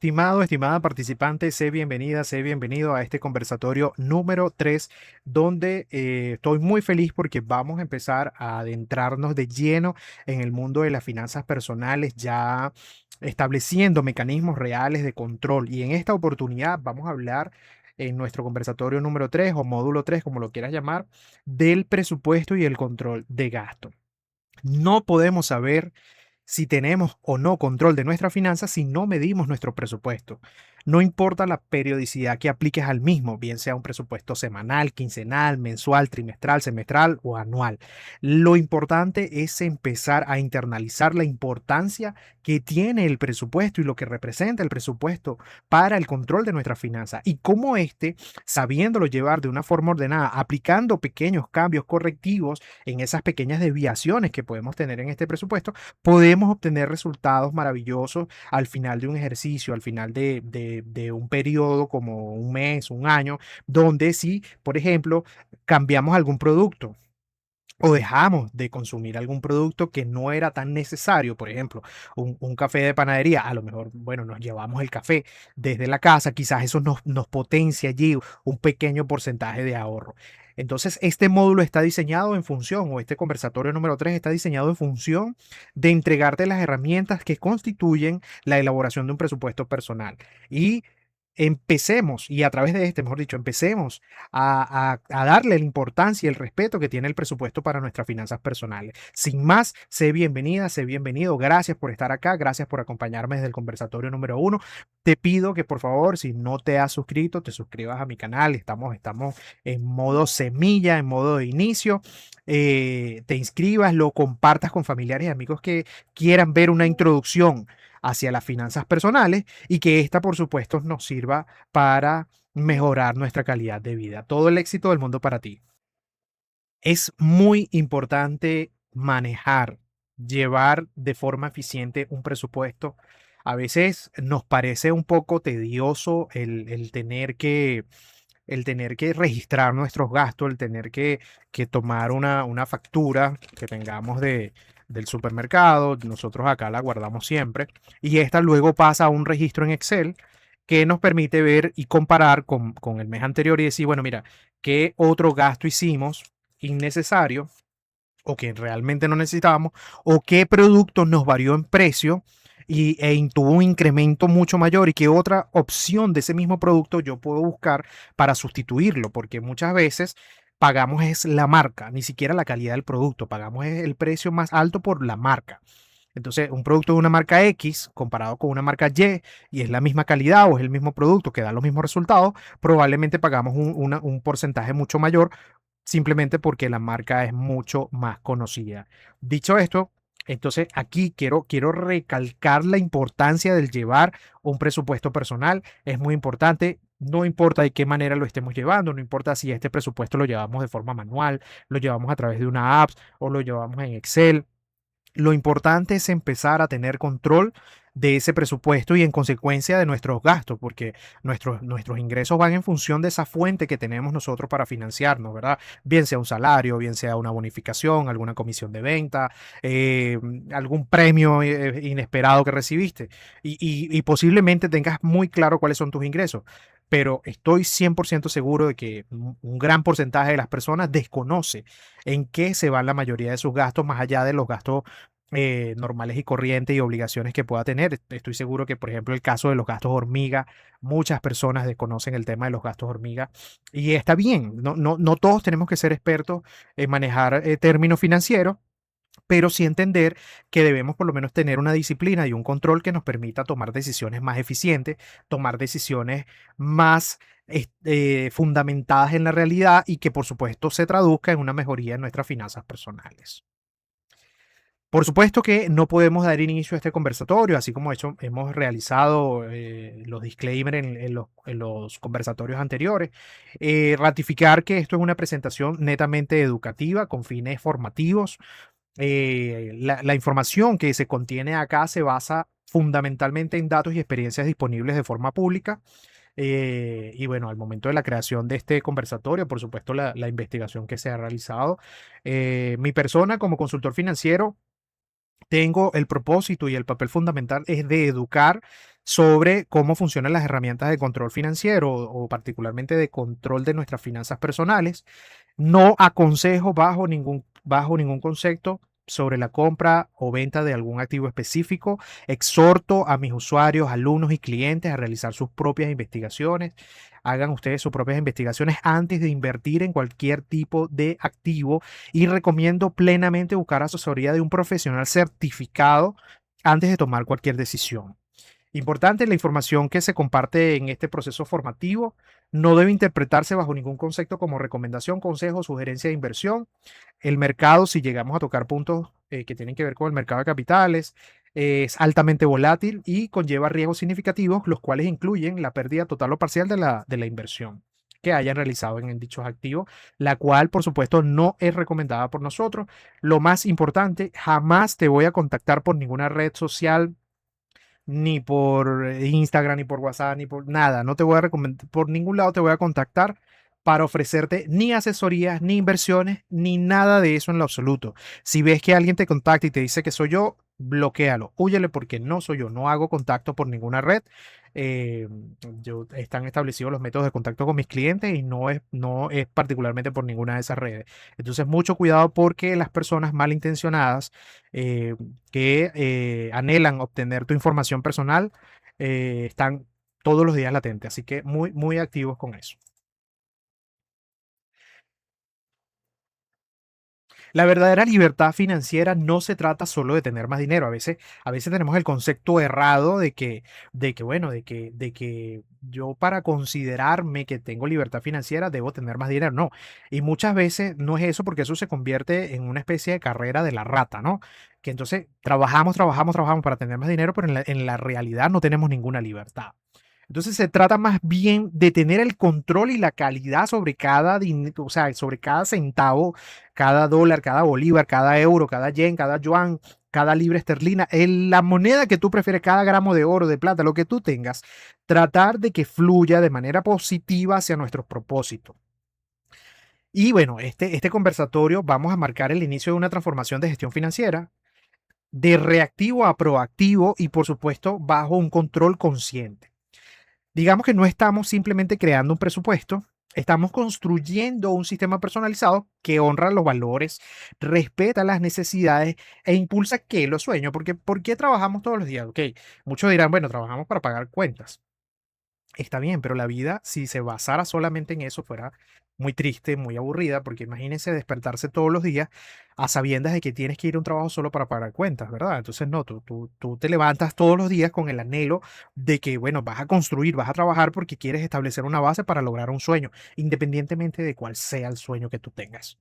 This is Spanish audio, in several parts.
Estimado, estimada participante, sé bienvenida, sé bienvenido a este conversatorio número 3, donde estoy muy feliz porque vamos a empezar a adentrarnos de lleno en el mundo de las finanzas personales, ya estableciendo mecanismos reales de control. Y en esta oportunidad vamos a hablar en nuestro conversatorio número 3 o módulo 3, como lo quieras llamar, del presupuesto y el control de gasto. No podemos saber si tenemos o no control de nuestras finanzas si no medimos nuestro presupuesto. No importa la periodicidad que apliques al mismo, bien sea un presupuesto semanal, quincenal, mensual, trimestral, semestral o anual. Lo importante es empezar a internalizar la importancia que tiene el presupuesto y lo que representa el presupuesto para el control de nuestras finanzas y cómo sabiéndolo llevar de una forma ordenada, aplicando pequeños cambios correctivos en esas pequeñas desviaciones que podemos tener en este presupuesto, podemos obtener resultados maravillosos al final de un ejercicio, al final de un periodo como un mes, un año, donde si, por ejemplo, cambiamos algún producto o dejamos de consumir algún producto que no era tan necesario, por ejemplo, un café de panadería, a lo mejor, bueno, nos llevamos el café desde la casa, quizás eso nos potencia allí un pequeño porcentaje de ahorro. Entonces, este módulo está diseñado en función, o este conversatorio número 3 está diseñado en función de entregarte las herramientas que constituyen la elaboración de un presupuesto personal. Y empecemos, y a través de este, mejor dicho, empecemos a darle la importancia y el respeto que tiene el presupuesto para nuestras finanzas personales. Sin más, sé bienvenida, sé bienvenido. Gracias por estar acá, gracias por acompañarme desde el conversatorio número 1. Te pido que por favor, si no te has suscrito, te suscribas a mi canal. Estamos en modo semilla, en modo de inicio. Te inscribas, lo compartas con familiares y amigos que quieran ver una introducción hacia las finanzas personales y que esta, por supuesto, nos sirva para mejorar nuestra calidad de vida. Todo el éxito del mundo para ti. Es muy importante manejar, llevar de forma eficiente un presupuesto. A veces nos parece un poco tedioso el tener que registrar nuestros gastos, el tener que tomar una factura que tengamos del supermercado. Nosotros acá la guardamos siempre y esta luego pasa a un registro en Excel que nos permite ver y comparar con el mes anterior y decir, bueno, mira, ¿qué otro gasto hicimos innecesario o que realmente no necesitábamos, o qué producto nos varió en precio tuvo un incremento mucho mayor y qué otra opción de ese mismo producto yo puedo buscar para sustituirlo? Porque muchas veces pagamos es la marca, ni siquiera la calidad del producto, pagamos es el precio más alto por la marca. Entonces, un producto de una marca X comparado con una marca y es la misma calidad o es el mismo producto que da los mismos resultados, probablemente pagamos un porcentaje mucho mayor simplemente porque la marca es mucho más conocida. Dicho esto, entonces aquí quiero recalcar la importancia del llevar un presupuesto personal. Es muy importante. No importa de qué manera lo estemos llevando, no importa si este presupuesto lo llevamos de forma manual, lo llevamos a través de una app o lo llevamos en Excel. Lo importante es empezar a tener control de ese presupuesto y en consecuencia de nuestros gastos, porque nuestros ingresos van en función de esa fuente que tenemos nosotros para financiarnos, ¿verdad? Bien sea un salario, bien sea una bonificación, alguna comisión de venta, eh, algún premio inesperado que recibiste y posiblemente tengas muy claro cuáles son tus ingresos. Pero estoy 100% seguro de que un gran porcentaje de las personas desconoce en qué se van la mayoría de sus gastos, más allá de los gastos normales y corrientes y obligaciones que pueda tener. Estoy seguro que, por ejemplo, el caso de los gastos hormiga, muchas personas desconocen el tema de los gastos hormiga y está bien, no todos tenemos que ser expertos en manejar términos financieros, pero sí entender que debemos por lo menos tener una disciplina y un control que nos permita tomar decisiones más eficientes, tomar decisiones más fundamentadas en la realidad y que por supuesto se traduzca en una mejoría en nuestras finanzas personales. Por supuesto que no podemos dar inicio a este conversatorio, así como hemos realizado los disclaimers en los conversatorios anteriores. Ratificar que esto es una presentación netamente educativa con fines formativos. La información que se contiene acá se basa fundamentalmente en datos y experiencias disponibles de forma pública. Y bueno, al momento de la creación de este conversatorio, por supuesto, la investigación que se ha realizado, mi persona como consultor financiero tengo el propósito y el papel fundamental es de educar sobre cómo funcionan las herramientas de control financiero o particularmente de control de nuestras finanzas personales. No aconsejo bajo ningún concepto sobre la compra o venta de algún activo específico. Exhorto a mis usuarios, alumnos y clientes a realizar sus propias investigaciones. Hagan ustedes sus propias investigaciones antes de invertir en cualquier tipo de activo y recomiendo plenamente buscar asesoría de un profesional certificado antes de tomar cualquier decisión. Importante, la información que se comparte en este proceso formativo no debe interpretarse bajo ningún concepto como recomendación, consejo o sugerencia de inversión. El mercado, si llegamos a tocar puntos que tienen que ver con el mercado de capitales, es altamente volátil y conlleva riesgos significativos, los cuales incluyen la pérdida total o parcial de la inversión que hayan realizado en dichos activos, la cual por supuesto no es recomendada por nosotros. Lo más importante, jamás te voy a contactar por ninguna red social, ni por Instagram, ni por WhatsApp, ni por nada. No te voy a recomendar, por ningún lado te voy a contactar para ofrecerte ni asesorías, ni inversiones, ni nada de eso en lo absoluto. Si ves que alguien te contacta y te dice que soy yo, bloquéalo, húyele porque no soy yo, no hago contacto por ninguna red. Eh, están establecidos los métodos de contacto con mis clientes y no es particularmente por ninguna de esas redes. Entonces, mucho cuidado porque las personas malintencionadas eh, que anhelan obtener tu información personal están todos los días latentes. Así que muy, muy activos con eso. La verdadera libertad financiera no se trata solo de tener más dinero. A veces tenemos el concepto errado de que yo para considerarme que tengo libertad financiera debo tener más dinero. No. Y muchas veces no es eso porque eso se convierte en una especie de carrera de la rata, ¿no? Que entonces trabajamos, trabajamos, trabajamos para tener más dinero, pero en la realidad no tenemos ninguna libertad. Entonces se trata más bien de tener el control y la calidad sobre cada dinero, o sea, sobre cada centavo, cada dólar, cada bolívar, cada euro, cada yen, cada yuan, cada libra esterlina, la moneda que tú prefieres, cada gramo de oro, de plata, lo que tú tengas, tratar de que fluya de manera positiva hacia nuestros propósitos. Y bueno, este conversatorio vamos a marcar el inicio de una transformación de gestión financiera, de reactivo a proactivo y por supuesto bajo un control consciente. Digamos que no estamos simplemente creando un presupuesto, estamos construyendo un sistema personalizado que honra los valores, respeta las necesidades e impulsa que los sueños. Porque ¿por qué trabajamos todos los días? Ok, muchos dirán, bueno, trabajamos para pagar cuentas. Está bien, pero la vida, si se basara solamente en eso, fuera muy triste, muy aburrida, porque imagínense despertarse todos los días a sabiendas de que tienes que ir a un trabajo solo para pagar cuentas, ¿verdad? Entonces, no, tú te levantas todos los días con el anhelo de que, bueno, vas a construir, vas a trabajar porque quieres establecer una base para lograr un sueño, independientemente de cuál sea el sueño que tú tengas.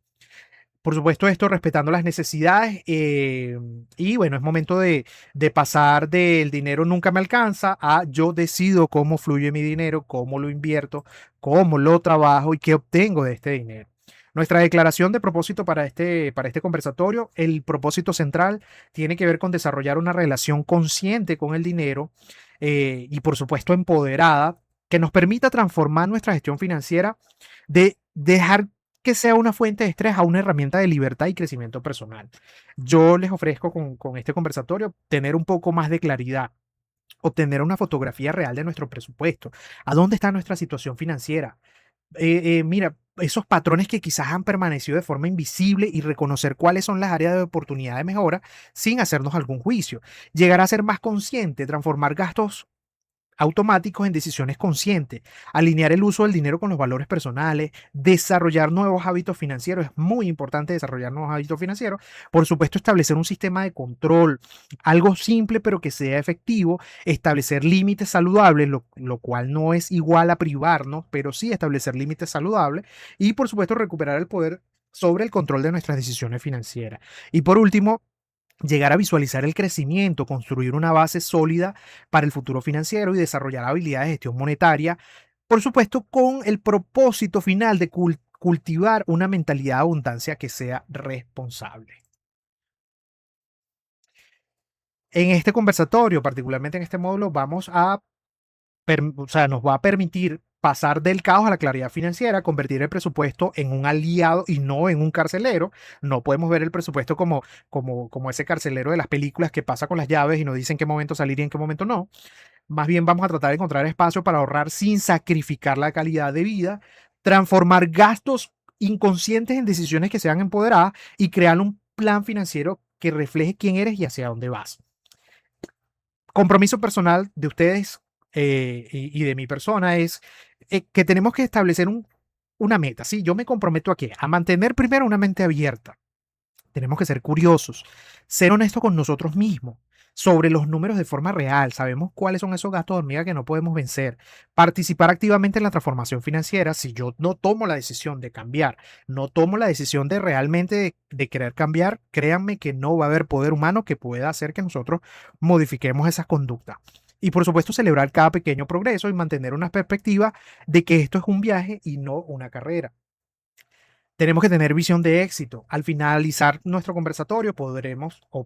Por supuesto, esto respetando las necesidades. Y bueno, es momento de pasar del dinero nunca me alcanza a yo decido cómo fluye mi dinero, cómo lo invierto, cómo lo trabajo y qué obtengo de este dinero. Nuestra declaración de propósito para este conversatorio, el propósito central tiene que ver con desarrollar una relación consciente con el dinero y por supuesto empoderada que nos permita transformar nuestra gestión financiera de dejar que sea una fuente de estrés a una herramienta de libertad y crecimiento personal. Yo les ofrezco con este conversatorio tener un poco más de claridad, obtener una fotografía real de nuestro presupuesto, a dónde está nuestra situación financiera. Mira, esos patrones que quizás han permanecido de forma invisible y reconocer cuáles son las áreas de oportunidad de mejora sin hacernos algún juicio. Llegar a ser más consciente, transformar gastos automáticos en decisiones conscientes, alinear el uso del dinero con los valores personales, desarrollar nuevos hábitos financieros. Es muy importante desarrollar nuevos hábitos financieros. Por supuesto, establecer un sistema de control, algo simple pero que sea efectivo, establecer límites saludables, lo cual no es igual a privarnos, pero sí establecer límites saludables y por supuesto recuperar el poder sobre el control de nuestras decisiones financieras. Y por último, llegar a visualizar el crecimiento, construir una base sólida para el futuro financiero y desarrollar habilidades de gestión monetaria, por supuesto, con el propósito final de cultivar una mentalidad de abundancia que sea responsable. En este conversatorio, particularmente en este módulo, o sea, nos va a permitir pasar del caos a la claridad financiera, convertir el presupuesto en un aliado y no en un carcelero. No podemos ver el presupuesto como ese carcelero de las películas que pasa con las llaves y nos dice en qué momento salir y en qué momento no. Más bien vamos a tratar de encontrar espacio para ahorrar sin sacrificar la calidad de vida, transformar gastos inconscientes en decisiones que sean empoderadas y crear un plan financiero que refleje quién eres y hacia dónde vas. Compromiso personal de ustedes y de mi persona es que tenemos que establecer una meta. ¿Sí? Yo me comprometo aquí a mantener primero una mente abierta. Tenemos que ser curiosos, ser honestos con nosotros mismos sobre los números de forma real. Sabemos cuáles son esos gastos de hormiga que no podemos vencer. Participar activamente en la transformación financiera. Si yo no tomo la decisión de cambiar, no tomo la decisión de realmente de querer cambiar, créanme que no va a haber poder humano que pueda hacer que nosotros modifiquemos esas conductas. Y por supuesto, celebrar cada pequeño progreso y mantener una perspectiva de que esto es un viaje y no una carrera. Tenemos que tener visión de éxito. Al finalizar nuestro conversatorio podremos o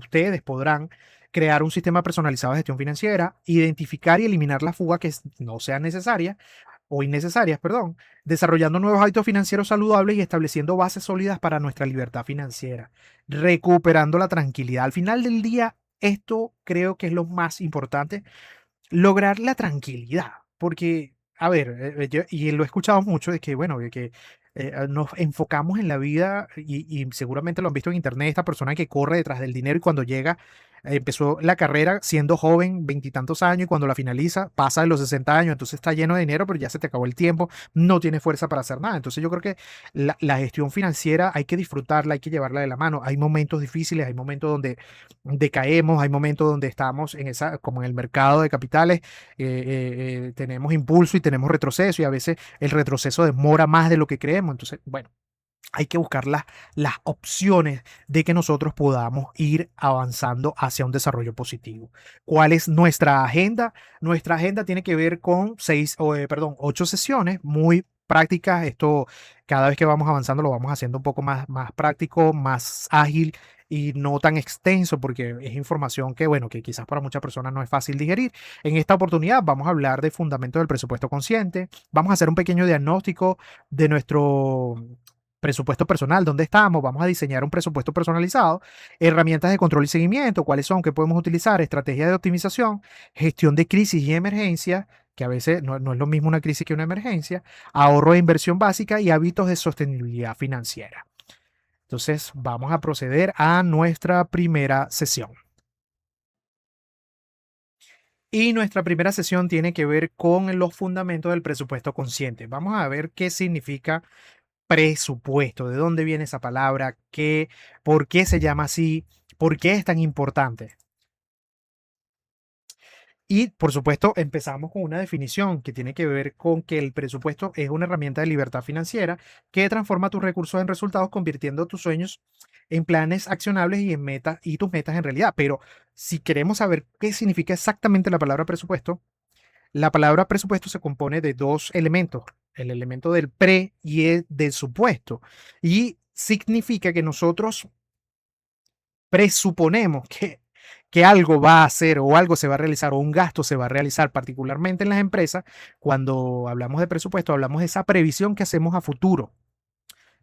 ustedes podrán crear un sistema personalizado de gestión financiera, identificar y eliminar la fuga que no sean necesarias o innecesarias, perdón, desarrollando nuevos hábitos financieros saludables y estableciendo bases sólidas para nuestra libertad financiera, recuperando la tranquilidad. Al final del día, esto creo que es lo más importante, lograr la tranquilidad, porque, a ver, y lo he escuchado mucho, de que, bueno, de que nos enfocamos en la vida y seguramente lo han visto en internet, esta persona que corre detrás del dinero y cuando llega, empezó la carrera siendo joven, veintitantos años, y cuando la finaliza pasa de los 60 años, entonces está lleno de dinero, pero ya se te acabó el tiempo, no tiene fuerza para hacer nada. Entonces yo creo que la gestión financiera hay que disfrutarla, hay que llevarla de la mano. Hay momentos difíciles, hay momentos donde decaemos, hay momentos donde estamos como en el mercado de capitales, tenemos impulso y tenemos retroceso y a veces el retroceso demora más de lo que creemos. Entonces, bueno, hay que buscar las opciones de que nosotros podamos ir avanzando hacia un desarrollo positivo. ¿Cuál es nuestra agenda? Nuestra agenda tiene que ver con 8 sesiones muy prácticas. Esto, cada vez que vamos avanzando, lo vamos haciendo un poco más práctico, más ágil y no tan extenso, porque es información que, bueno, que quizás para muchas personas no es fácil digerir. En esta oportunidad vamos a hablar de fundamentos del presupuesto consciente. Vamos a hacer un pequeño diagnóstico de nuestro presupuesto personal, dónde estamos, vamos a diseñar un presupuesto personalizado, herramientas de control y seguimiento, cuáles son, qué podemos utilizar, estrategias de optimización, gestión de crisis y emergencia, que a veces no es lo mismo una crisis que una emergencia, ahorro de inversión básica y hábitos de sostenibilidad financiera. Entonces, vamos a proceder a nuestra primera sesión. Y nuestra primera sesión tiene que ver con los fundamentos del presupuesto consciente. Vamos a ver qué significa presupuesto, de dónde viene esa palabra, por qué se llama así, por qué es tan importante. Y por supuesto, empezamos con una definición que tiene que ver con que el presupuesto es una herramienta de libertad financiera que transforma tus recursos en resultados, convirtiendo tus sueños en planes accionables y en metas y tus metas en realidad. Pero si queremos saber qué significa exactamente la palabra presupuesto, la palabra presupuesto se compone de dos elementos, el elemento del pre y el del supuesto. Y significa que nosotros presuponemos que algo va a hacer o algo se va a realizar o un gasto se va a realizar, particularmente en las empresas. Cuando hablamos de presupuesto, hablamos de esa previsión que hacemos a futuro,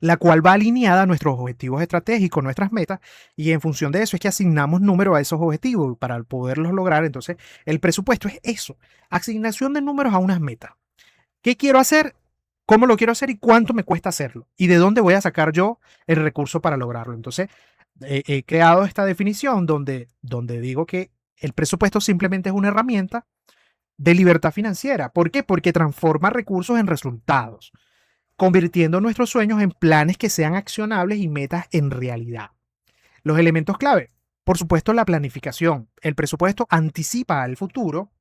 la cual va alineada a nuestros objetivos estratégicos, nuestras metas, y en función de eso es que asignamos número a esos objetivos para poderlos lograr. Entonces, el presupuesto es eso, asignación de números a unas metas. ¿Qué quiero hacer? ¿Cómo lo quiero hacer y cuánto me cuesta hacerlo? ¿Y de dónde voy a sacar yo el recurso para lograrlo? Entonces, he creado esta definición donde digo que el presupuesto simplemente es una herramienta de libertad financiera. ¿Por qué? Porque transforma recursos en resultados, convirtiendo nuestros sueños en planes que sean accionables y metas en realidad. Los elementos clave, por supuesto, la planificación. El presupuesto anticipa al futuro,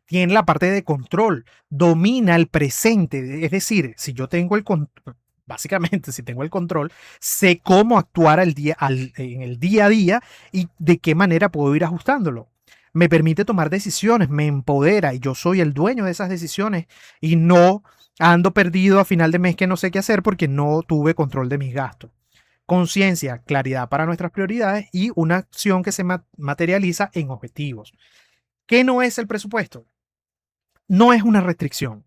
tiene la parte de control, domina el presente, es decir, si yo tengo el control, básicamente, si tengo el control, sé cómo actuar en el día a día y de qué manera puedo ir ajustándolo. Me permite tomar decisiones, me empodera y yo soy el dueño de esas decisiones y no ando perdido a final de mes que no sé qué hacer porque no tuve control de mis gastos. Conciencia, claridad para nuestras prioridades y una acción que se materializa en objetivos. ¿Qué no es el presupuesto? no es una restricción,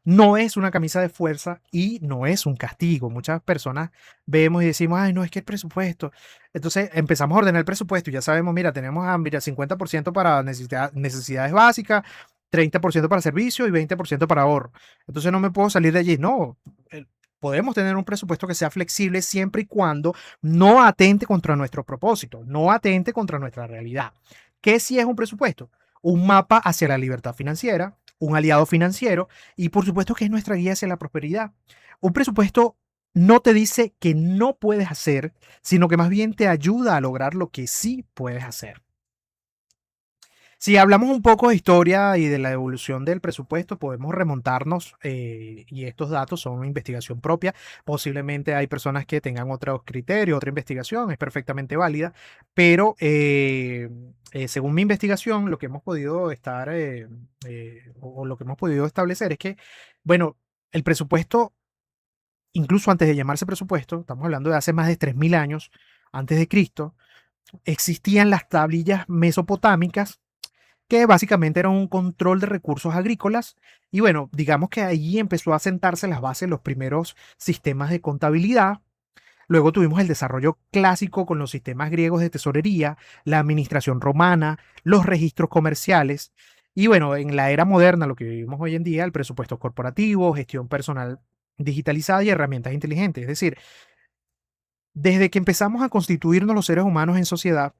no es una camisa de fuerza y no es un castigo. Muchas personas vemos y decimos, ay, no, es que el presupuesto. Entonces empezamos a ordenar el presupuesto y ya sabemos, mira, tenemos mira, 50% para necesidades básicas, 30% para servicio y 20% para ahorro. Entonces no me puedo salir de allí. No, podemos tener un presupuesto que sea flexible siempre y cuando no atente contra nuestro propósito, no atente contra nuestra realidad. ¿Qué sí es un presupuesto? Un mapa hacia la libertad financiera, un aliado financiero y por supuesto que es nuestra guía hacia la prosperidad. Un presupuesto no te dice que no puedes hacer, sino que más bien te ayuda a lograr lo que sí puedes hacer. Si hablamos un poco de historia y de la evolución del presupuesto, podemos remontarnos, y estos datos son investigación propia. Posiblemente hay personas que tengan otros criterios, otra investigación, es perfectamente válida, pero según mi investigación, lo que hemos podido estar, o lo que hemos podido establecer es que, bueno, el presupuesto, incluso antes de llamarse presupuesto, estamos hablando de hace más de 3000 años antes de Cristo, existían las tablillas mesopotámicas que básicamente era un control de recursos agrícolas. Y bueno, digamos que ahí empezó a sentarse las bases de los primeros sistemas de contabilidad. Luego tuvimos el desarrollo clásico con los sistemas griegos de tesorería, la administración romana, los registros comerciales. Y bueno, en la era moderna, lo que vivimos hoy en día, el presupuesto corporativo, gestión personal digitalizada y herramientas inteligentes. Es decir, desde que empezamos a constituirnos los seres humanos en sociedad,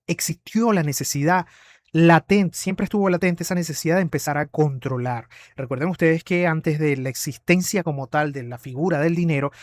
existió la necesidad latente, siempre estuvo latente esa necesidad de empezar a controlar. Recuerden ustedes que antes de la existencia como tal de la figura del dinero,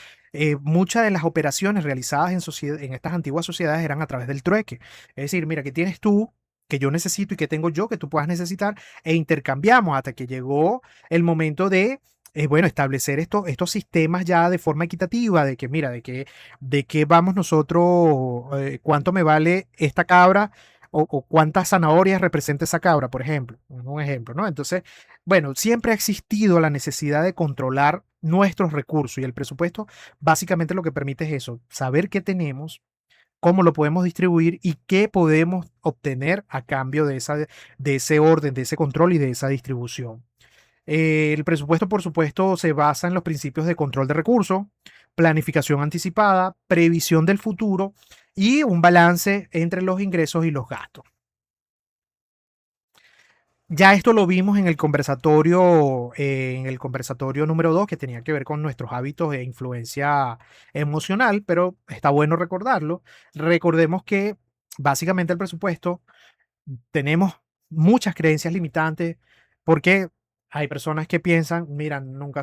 muchas de las operaciones realizadas en estas antiguas sociedades eran a través del trueque. Es decir, mira, ¿qué tienes tú que yo necesito y que tengo yo que tú puedas necesitar? E intercambiamos hasta que llegó el momento de, bueno, establecer estos sistemas ya de forma equitativa, de que, mira, de qué vamos nosotros, cuánto me vale esta cabra o cuántas zanahorias representa esa cabra, por ejemplo, un ejemplo, ¿no? Entonces, bueno, siempre ha existido la necesidad de controlar nuestros recursos y el presupuesto básicamente lo que permite es eso, saber qué tenemos, cómo lo podemos distribuir y qué podemos obtener a cambio de ese orden, de ese control y de esa distribución. El presupuesto, por supuesto, se basa en los principios de control de recursos, planificación anticipada, previsión del futuro y un balance entre los ingresos y los gastos. Ya esto lo vimos en el conversatorio número 2, que tenía que ver con nuestros hábitos e influencia emocional, pero está bueno recordarlo. Recordemos que básicamente el presupuesto tenemos muchas creencias limitantes porque hay personas que piensan, mira, nunca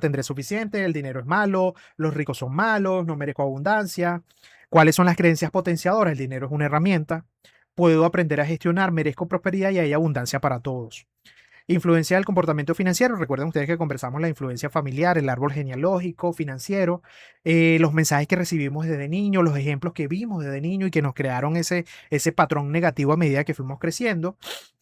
tendré suficiente, el dinero es malo, los ricos son malos, no merezco abundancia. ¿Cuáles son las creencias potenciadoras? El dinero es una herramienta, puedo aprender a gestionar, merezco prosperidad y hay abundancia para todos. Influencia del comportamiento financiero. Recuerden ustedes que conversamos la influencia familiar, el árbol genealógico, financiero, los mensajes que recibimos desde niño, los ejemplos que vimos desde niño y que nos crearon ese patrón negativo a medida que fuimos creciendo.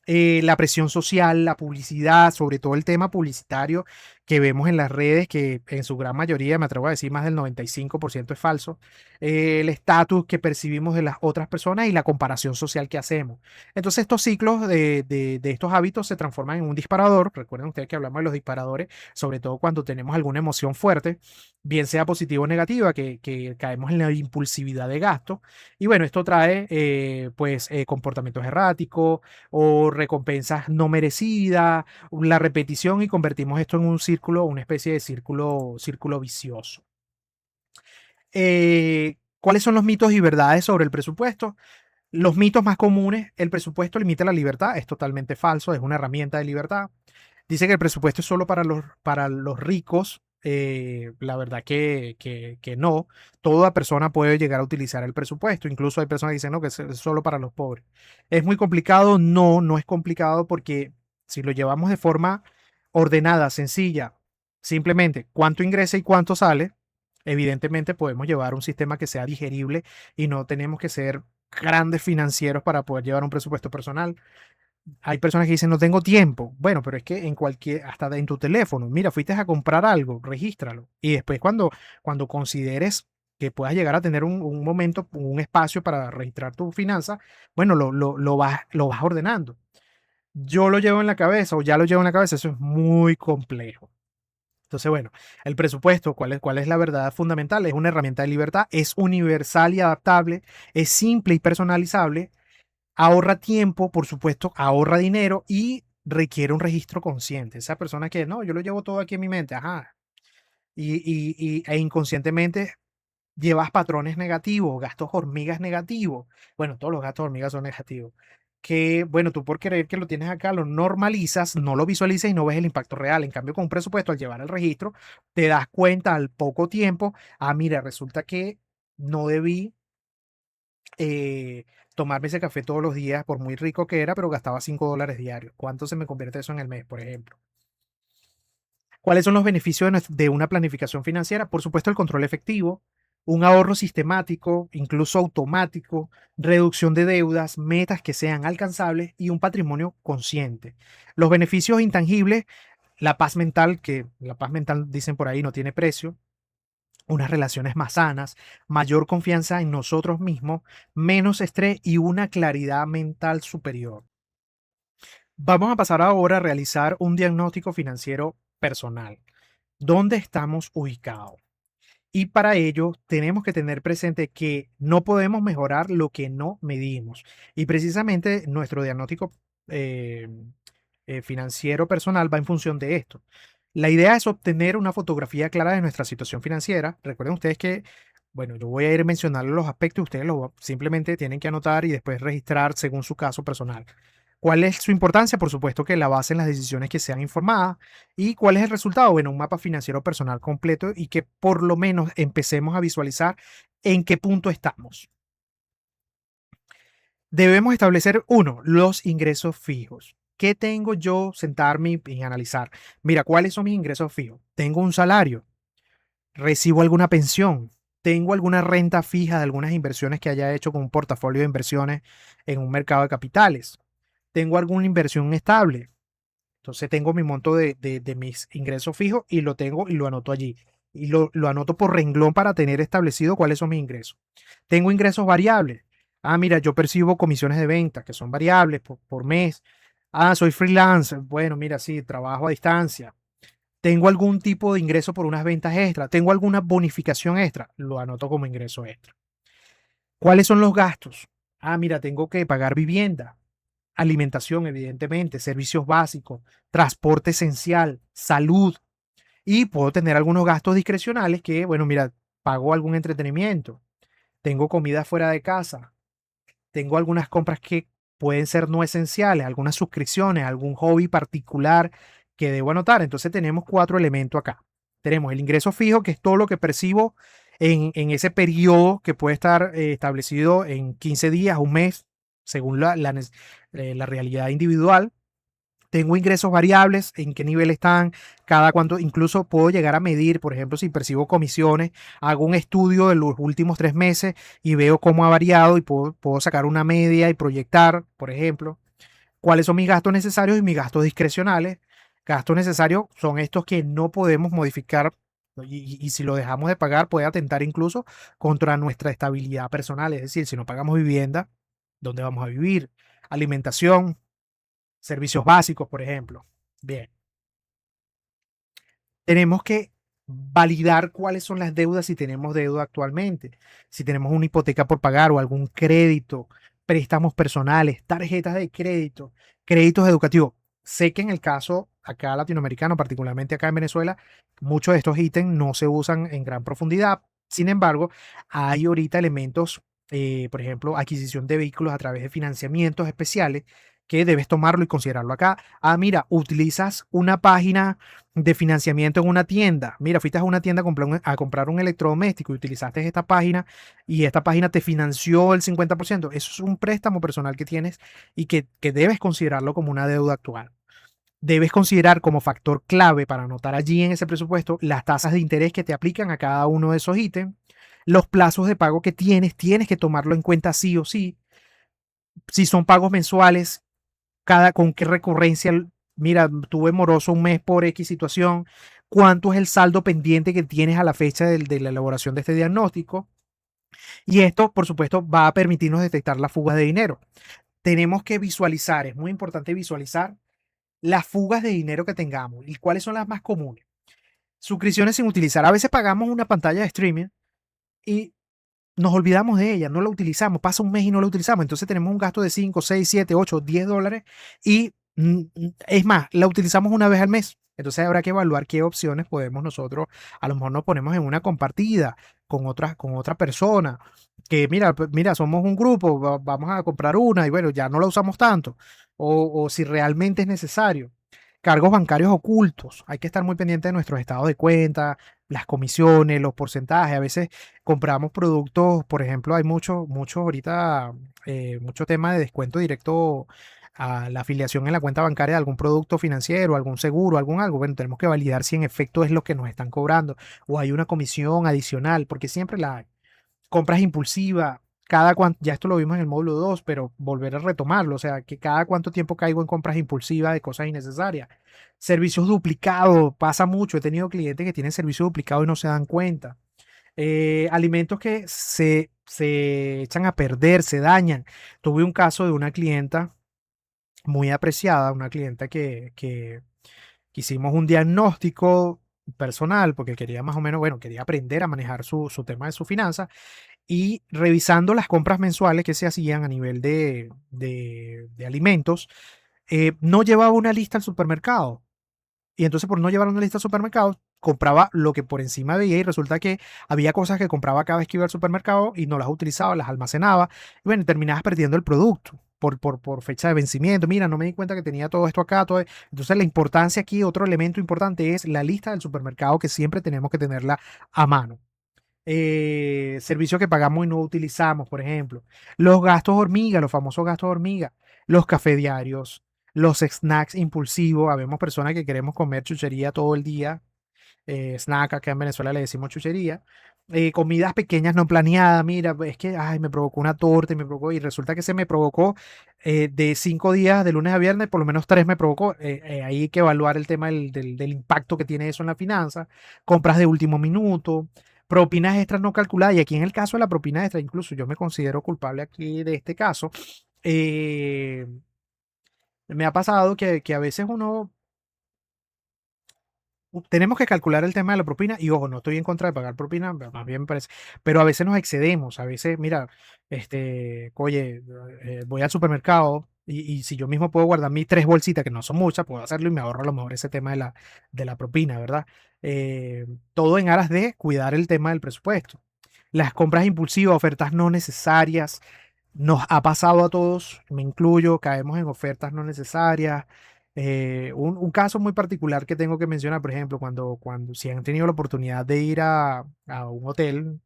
La presión social, la publicidad, sobre todo el tema publicitario que vemos en las redes, que en su gran mayoría, me atrevo a decir, más del 95% es falso. El estatus que percibimos de las otras personas y la comparación social que hacemos. Entonces estos ciclos de estos hábitos se transforman en un disparador. Recuerden ustedes que hablamos de los disparadores, sobre todo cuando tenemos alguna emoción fuerte, bien sea positiva o negativa, que caemos en la impulsividad de gasto. Y bueno, esto trae pues comportamientos erráticos o recompensas no merecidas, la repetición y convertimos esto en un círculo, una especie de círculo vicioso. ¿Cuáles son los mitos y verdades sobre el presupuesto? Los mitos más comunes: el presupuesto limita la libertad, es totalmente falso, es una herramienta de libertad. Dice que el presupuesto es solo para los ricos. La verdad que no. Toda persona puede llegar a utilizar el presupuesto. Incluso hay personas que dicen no, que es solo para los pobres. ¿Es muy complicado? No, no es complicado porque si lo llevamos de forma ordenada, sencilla, simplemente cuánto ingresa y cuánto sale, evidentemente podemos llevar un sistema que sea digerible y no tenemos que ser grandes financieros para poder llevar un presupuesto personal. Hay personas que dicen, no tengo tiempo. Bueno, pero es que hasta en tu teléfono, mira, fuiste a comprar algo, regístralo. Y después cuando consideres que puedas llegar a tener un momento, un espacio para registrar tu finanza, bueno, lo vas ordenando. yo lo llevo en la cabeza o ya lo llevo en la cabeza, eso es muy complejo. Entonces, bueno, el presupuesto, cuál es la verdad fundamental? Es una herramienta de libertad, es universal y adaptable, es simple y personalizable, ahorra tiempo, por supuesto, ahorra dinero y requiere un registro consciente. Esa persona que no, yo lo llevo todo aquí en mi mente, ajá, e inconscientemente llevas patrones negativos, gastos hormigas negativos. Bueno, todos los gastos hormigas son negativos. Que, bueno, tú por creer que lo tienes acá, lo normalizas, no lo visualizas y no ves el impacto real. En cambio, con un presupuesto, al llevar el registro, te das cuenta al poco tiempo, ah, mira, resulta que no debí eh, tomarme ese café todos los días, por muy rico que era, pero gastaba $5 diarios. ¿Cuánto se me convierte eso en el mes, por ejemplo? ¿Cuáles son los beneficios de una planificación financiera? Por supuesto, el control efectivo, un ahorro sistemático, incluso automático, reducción de deudas, metas que sean alcanzables y un patrimonio consciente. Los beneficios intangibles, la paz mental, que la paz mental dicen por ahí no tiene precio, unas relaciones más sanas, mayor confianza en nosotros mismos, menos estrés y una claridad mental superior. Vamos a pasar ahora a realizar un diagnóstico financiero personal. ¿Dónde estamos ubicados? Y para ello tenemos que tener presente que no podemos mejorar lo que no medimos. Y precisamente nuestro diagnóstico eh, financiero personal va en función de esto. La idea es obtener una fotografía clara de nuestra situación financiera. Recuerden ustedes que, bueno, yo voy a ir mencionando los aspectos, ustedes simplemente tienen que anotar y después registrar según su caso personal. ¿Cuál es su importancia? Por supuesto que la base en las decisiones que sean informadas. ¿Y cuál es el resultado? Bueno, un mapa financiero personal completo y que por lo menos empecemos a visualizar en qué punto estamos. Debemos establecer, uno, los ingresos fijos. ¿Qué tengo yo? Sentarme y analizar. Mira, ¿cuáles son mis ingresos fijos? Tengo un salario, recibo alguna pensión, tengo alguna renta fija de algunas inversiones que haya hecho con un portafolio de inversiones en un mercado de capitales, tengo alguna inversión estable. Entonces tengo mi monto de mis ingresos fijos y lo tengo y lo anoto allí. Y lo anoto por renglón para tener establecido cuáles son mis ingresos. Tengo ingresos variables. Ah, mira, yo percibo comisiones de venta que son variables por mes. Ah, soy freelancer. Bueno, mira, sí, trabajo a distancia. Tengo algún tipo de ingreso por unas ventas extra. Tengo alguna bonificación extra. Lo anoto como ingreso extra. ¿Cuáles son los gastos? Ah, mira, tengo que pagar vivienda, alimentación, evidentemente, servicios básicos, transporte esencial, salud. Y puedo tener algunos gastos discrecionales que, bueno, mira, pago algún entretenimiento, tengo comida fuera de casa, tengo algunas compras que pueden ser no esenciales, algunas suscripciones, algún hobby particular que debo anotar. Entonces tenemos cuatro elementos acá. Tenemos el ingreso fijo, que es todo lo que percibo en ese periodo que puede estar establecido en 15 días, un mes, según la realidad individual. Tengo ingresos variables, en qué nivel están, cada cuánto, incluso puedo llegar a medir, por ejemplo, si percibo comisiones, hago un estudio de los últimos 3 meses y veo cómo ha variado y puedo sacar una media y proyectar, por ejemplo, cuáles son mis gastos necesarios y mis gastos discrecionales. Gastos necesarios son estos que no podemos modificar y si lo dejamos de pagar puede atentar incluso contra nuestra estabilidad personal, es decir, si no pagamos vivienda, ¿dónde vamos a vivir? Alimentación, servicios básicos, por ejemplo. Bien, tenemos que validar cuáles son las deudas si tenemos deuda actualmente, si tenemos una hipoteca por pagar o algún crédito, préstamos personales, tarjetas de crédito, créditos educativos. Sé que en el caso acá latinoamericano, particularmente acá en Venezuela, muchos de estos ítems no se usan en gran profundidad. Sin embargo, hay ahorita elementos, por ejemplo, adquisición de vehículos a través de financiamientos especiales que debes tomarlo y considerarlo acá. Ah, mira, utilizas una página de financiamiento en una tienda. Mira, fuiste a una tienda a comprar un electrodoméstico y utilizaste esta página y esta página te financió el 50%. Eso es un préstamo personal que tienes y que debes considerarlo como una deuda actual. Debes considerar como factor clave para anotar allí en ese presupuesto las tasas de interés que te aplican a cada uno de esos ítems, los plazos de pago que tienes que tomarlo en cuenta sí o sí. Si son pagos mensuales, con qué recurrencia, mira, tuve moroso un mes por X situación, cuánto es el saldo pendiente que tienes a la fecha de la elaboración de este diagnóstico. Y esto, por supuesto, va a permitirnos detectar la fuga de dinero. tenemos que visualizar, es muy importante visualizar las fugas de dinero que tengamos y cuáles son las más comunes. Suscripciones sin utilizar. A veces pagamos una pantalla de streaming y nos olvidamos de ella, no la utilizamos, pasa un mes y no la utilizamos, entonces tenemos un gasto de 5, 6, 7, 8, $10 y es más, la utilizamos una vez al mes. Entonces habrá que evaluar qué opciones podemos nosotros, a lo mejor nos ponemos en una compartida con otra persona, que mira, somos un grupo, vamos a comprar una y bueno, ya no la usamos tanto, o si realmente es necesario. Cargos bancarios ocultos, hay que estar muy pendiente de nuestros estados de cuenta, las comisiones, los porcentajes, a veces compramos productos, por ejemplo, hay mucho ahorita, mucho tema de descuento directo a la afiliación en la cuenta bancaria de algún producto financiero, algún seguro, algún algo. Bueno, tenemos que validar si en efecto es lo que nos están cobrando o hay una comisión adicional, porque siempre la hay. Compras impulsivas, ya esto lo vimos en el módulo 2, pero volver a retomarlo, o sea, que cada cuánto tiempo caigo en compras impulsivas de cosas innecesarias. Servicios duplicados, pasa mucho, he tenido clientes que tienen servicios duplicados y no se dan cuenta. Alimentos que se echan a perder, se dañan. Tuve un caso de una clienta muy apreciada, una clienta que hicimos un diagnóstico personal porque quería más o menos, bueno, quería aprender a manejar su tema de su finanza y revisando las compras mensuales que se hacían a nivel de alimentos, no llevaba una lista al supermercado. Y entonces por no llevar una lista al supermercado, compraba lo que por encima veía y resulta que había cosas que compraba cada vez que iba al supermercado y no las utilizaba, las almacenaba. Y bueno, terminabas perdiendo el producto por fecha de vencimiento. Mira, no me di cuenta que tenía todo esto acá. Entonces la importancia aquí, otro elemento importante es la lista del supermercado que siempre tenemos que tenerla a mano. Servicios que pagamos y no utilizamos, por ejemplo. Los gastos hormiga, los famosos gastos hormiga, los café diarios, los snacks impulsivos. Habemos personas que queremos comer chuchería todo el día. Snack, acá en Venezuela le decimos chuchería. Comidas pequeñas no planeadas. Mira, es que ay, me provocó una torta y me provocó, y resulta que se me provocó de 5 días, de lunes a viernes, por lo menos 3 me provocó. Ahí hay que evaluar el tema del impacto que tiene eso en la finanza. Compras de último minuto, propinas extras no calculadas. Y aquí en el caso de la propina extra, incluso yo me considero culpable aquí de este caso. eh, Me ha pasado que a veces uno tenemos que calcular el tema de la propina y ojo, no estoy en contra de pagar propina, más bien me parece, pero a veces nos excedemos, a veces, mira, oye, voy al supermercado y si yo mismo puedo guardar mis 3 bolsitas, que no son muchas, puedo hacerlo y me ahorro a lo mejor ese tema de la propina, ¿verdad? Todo en aras de cuidar el tema del presupuesto. Las compras impulsivas, ofertas no necesarias, nos ha pasado a todos, me incluyo, caemos en ofertas no necesarias. Un caso muy particular que tengo que mencionar, por ejemplo, cuando si han tenido la oportunidad de ir a un hotel,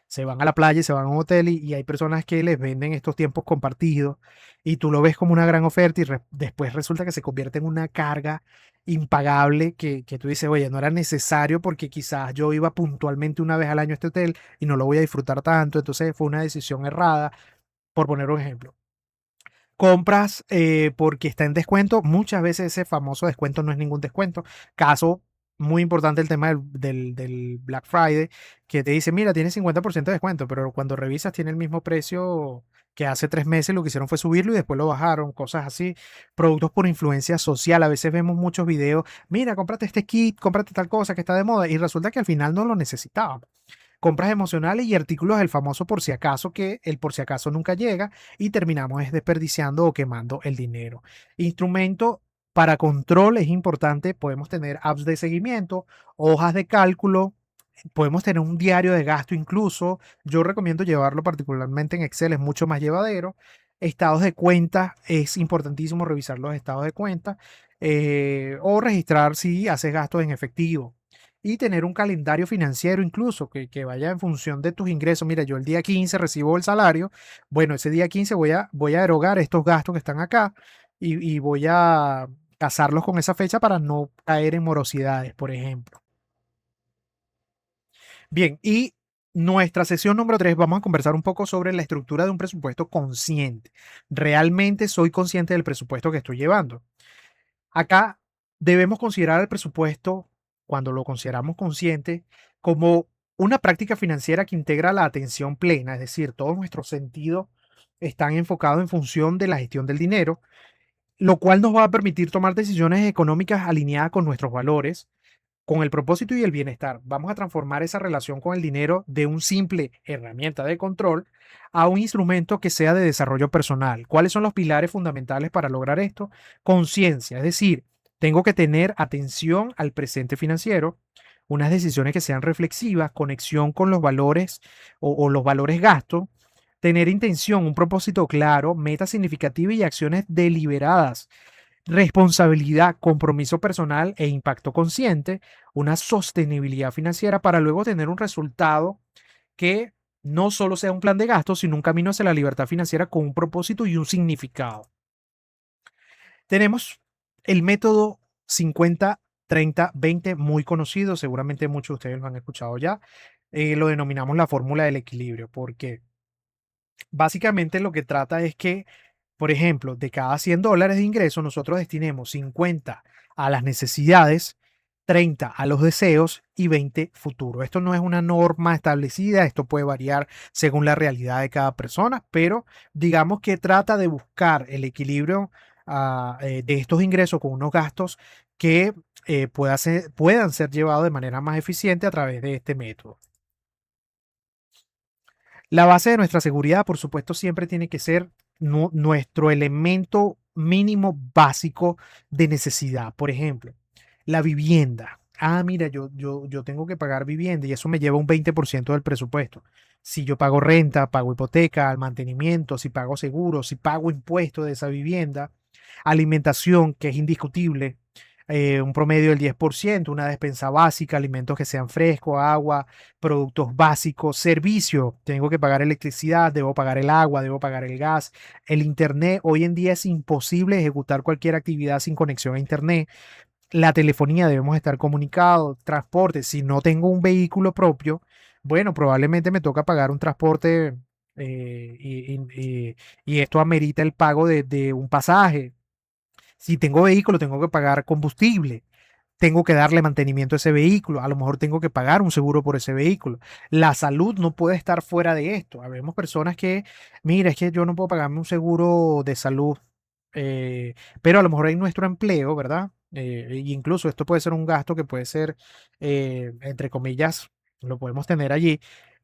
se van a la playa y se van a un hotel y hay personas que les venden estos tiempos compartidos y tú lo ves como una gran oferta y después resulta que se convierte en una carga impagable que tú dices, oye, no era necesario porque quizás yo iba puntualmente una vez al año a este hotel y no lo voy a disfrutar tanto, entonces fue una decisión errada, por poner un ejemplo. Compras porque está en descuento. Muchas veces ese famoso descuento no es ningún descuento. Caso muy importante el tema del Black Friday, que te dice, mira, tiene 50% de descuento, pero cuando revisas tiene el mismo precio que hace 3 meses. Lo que hicieron fue subirlo y después lo bajaron, cosas así. Productos por influencia social. A veces vemos muchos videos, mira, cómprate este kit, cómprate tal cosa que está de moda y resulta que al final no lo necesitábamos. Compras emocionales y artículos del famoso por si acaso, que el por si acaso nunca llega y terminamos desperdiciando o quemando el dinero. Instrumento para control es importante. Podemos tener apps de seguimiento, hojas de cálculo, podemos tener un diario de gasto incluso. Yo recomiendo llevarlo particularmente en Excel, es mucho más llevadero. Estados de cuenta, es importantísimo revisar los estados de cuenta o registrar si haces gastos en efectivo y tener un calendario financiero incluso que vaya en función de tus ingresos. Mira, yo el día 15 recibo el salario, bueno, ese día 15 voy a erogar estos gastos que están acá y voy a casarlos con esa fecha para no caer en morosidades, por ejemplo. Bien, y nuestra sesión número 3 vamos a conversar un poco sobre la estructura de un presupuesto consciente. ¿Realmente soy consciente del presupuesto que estoy llevando? Acá debemos considerar el presupuesto, cuando lo consideramos consciente, como una práctica financiera que integra la atención plena, es decir, todo nuestro sentido están enfocados en función de la gestión del dinero, lo cual nos va a permitir tomar decisiones económicas alineadas con nuestros valores, con el propósito y el bienestar. Vamos a transformar esa relación con el dinero de un simple herramienta de control a un instrumento que sea de desarrollo personal. ¿Cuáles son los pilares fundamentales para lograr esto? Conciencia, es decir, tengo que tener atención al presente financiero, unas decisiones que sean reflexivas, conexión con los valores o los valores gastos, tener intención, un propósito claro, metas significativas y acciones deliberadas, responsabilidad, compromiso personal e impacto consciente, una sostenibilidad financiera para luego tener un resultado que no solo sea un plan de gastos, sino un camino hacia la libertad financiera con un propósito y un significado. Tenemos el método 50-30-20 muy conocido, seguramente muchos de ustedes lo han escuchado ya. Lo denominamos la fórmula del equilibrio, porque básicamente lo que trata es que, por ejemplo, de cada $100 de ingreso, nosotros destinemos 50 a las necesidades, 30 a los deseos y 20 futuro. Esto no es una norma establecida, esto puede variar según la realidad de cada persona, pero digamos que trata de buscar el equilibrio de estos ingresos con unos gastos que puedan ser llevados de manera más eficiente a través de este método. La base de nuestra seguridad, por supuesto, siempre tiene que ser nuestro elemento mínimo básico de necesidad. Por ejemplo, la vivienda. Ah, mira, yo tengo que pagar vivienda y eso me lleva un 20% del presupuesto. Si yo pago renta, pago hipoteca, al mantenimiento, si pago seguro, si pago impuestos de esa vivienda, alimentación, que es indiscutible, un promedio del 10%, una despensa básica, alimentos que sean frescos, agua, productos básicos, servicio, tengo que pagar electricidad, debo pagar el agua, debo pagar el gas, el internet. Hoy en día es imposible ejecutar cualquier actividad sin conexión a internet. La telefonía, debemos estar comunicados, transporte, si no tengo un vehículo propio, bueno, probablemente me toca pagar un transporte y esto amerita el pago de un pasaje. Si tengo vehículo, tengo que pagar combustible, tengo que darle mantenimiento a ese vehículo, a lo mejor tengo que pagar un seguro por ese vehículo. La salud no puede estar fuera de esto. Habemos personas que, mira, es que yo no puedo pagarme un seguro de salud, eh, pero a lo mejor en nuestro empleo, ¿verdad? Incluso esto puede ser un gasto que puede ser, entre comillas, lo podemos tener allí